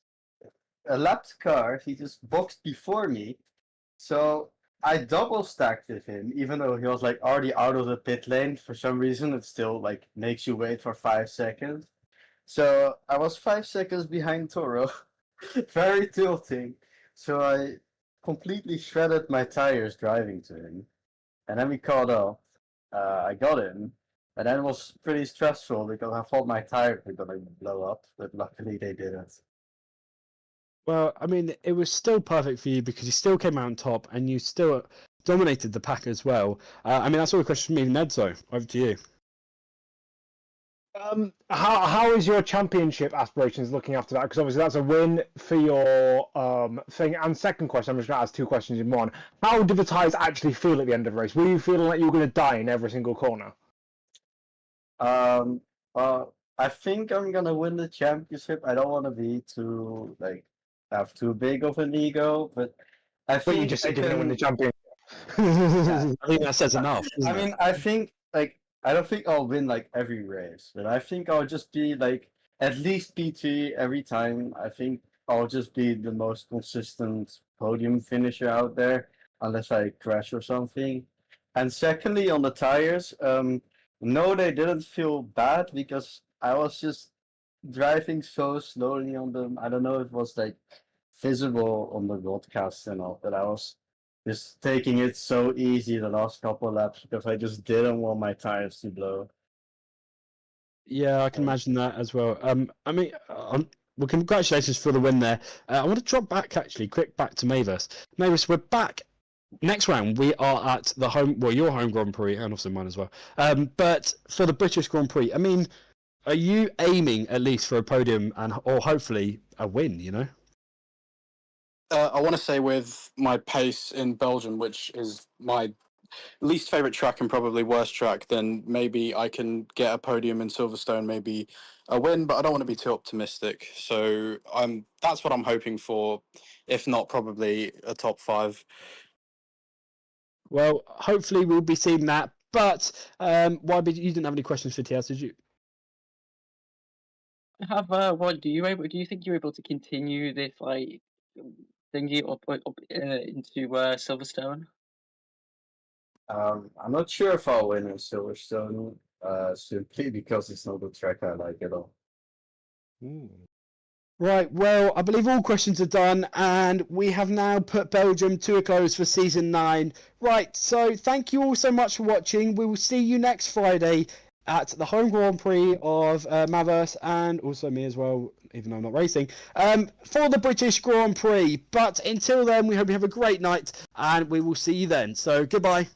S6: a lapped car, he just boxed before me. So I double stacked with him, even though he was like already out of the pit lane. For some reason, it still like makes you wait for 5 seconds. So I was 5 seconds behind Toro, very tilting. So I completely shredded my tires driving to him, and then we caught up. I got in, and then it was pretty stressful because I thought my tires were gonna blow up, but luckily they didn't.
S1: Well, I mean, it was still perfect for you because you still came out on top and you still dominated the pack as well. That's all the question from me, Nedzo. Over to you.
S2: How is your championship aspirations looking after that? Because obviously that's a win for your thing. And second question, I'm just going to ask 2 questions in one. How did the tyres actually feel at the end of the race? Were you feeling like you were going to die in every single corner?
S6: I think I'm gonna win the championship. I don't want to be too have too big of an ego, but I
S2: But
S6: think
S2: you just
S6: I
S2: said you're going to win the
S6: can.
S2: championship.
S1: I think that says enough.
S6: I mean, I think I don't think I'll win like every race, but I think I'll just be like at least P3 every time. I think I'll just be the most consistent podium finisher out there unless I crash or something. And secondly, on the tires, no, they didn't feel bad because I was just driving so slowly on them. I don't know if it was like visible on the broadcast and all, but I was just taking it so easy the last couple of laps because I just didn't want my tires to blow.
S1: Yeah, I can imagine that as well. I mean, well, congratulations for the win there. I want to drop back actually, quick back to Mavis. Mavis, we're back. Next round, we are at the your home Grand Prix, and also mine as well. But for the British Grand Prix, I mean, are you aiming at least for a podium or hopefully a win? You know.
S4: I want to say with my pace in Belgium, which is my least favorite track and probably worst track, then maybe I can get a podium in Silverstone, maybe a win, but I don't want to be too optimistic. So that's what I'm hoping for. If not, probably a top 5.
S1: Well, hopefully we'll be seeing that. But you didn't have any questions for TS, did you?
S3: Have what do you think you're able to continue this like thingy up into Silverstone?
S6: I'm not sure if I'll win in Silverstone, simply because it's not a track I like at all.
S1: Right, well, I believe all questions are done, and we have now put Belgium to a close for Season 9. Right, so thank you all so much for watching. We will see you next Friday at the home Grand Prix of Maverse, and also me as well, even though I'm not racing, for the British Grand Prix. But until then, we hope you have a great night, and we will see you then. So, goodbye.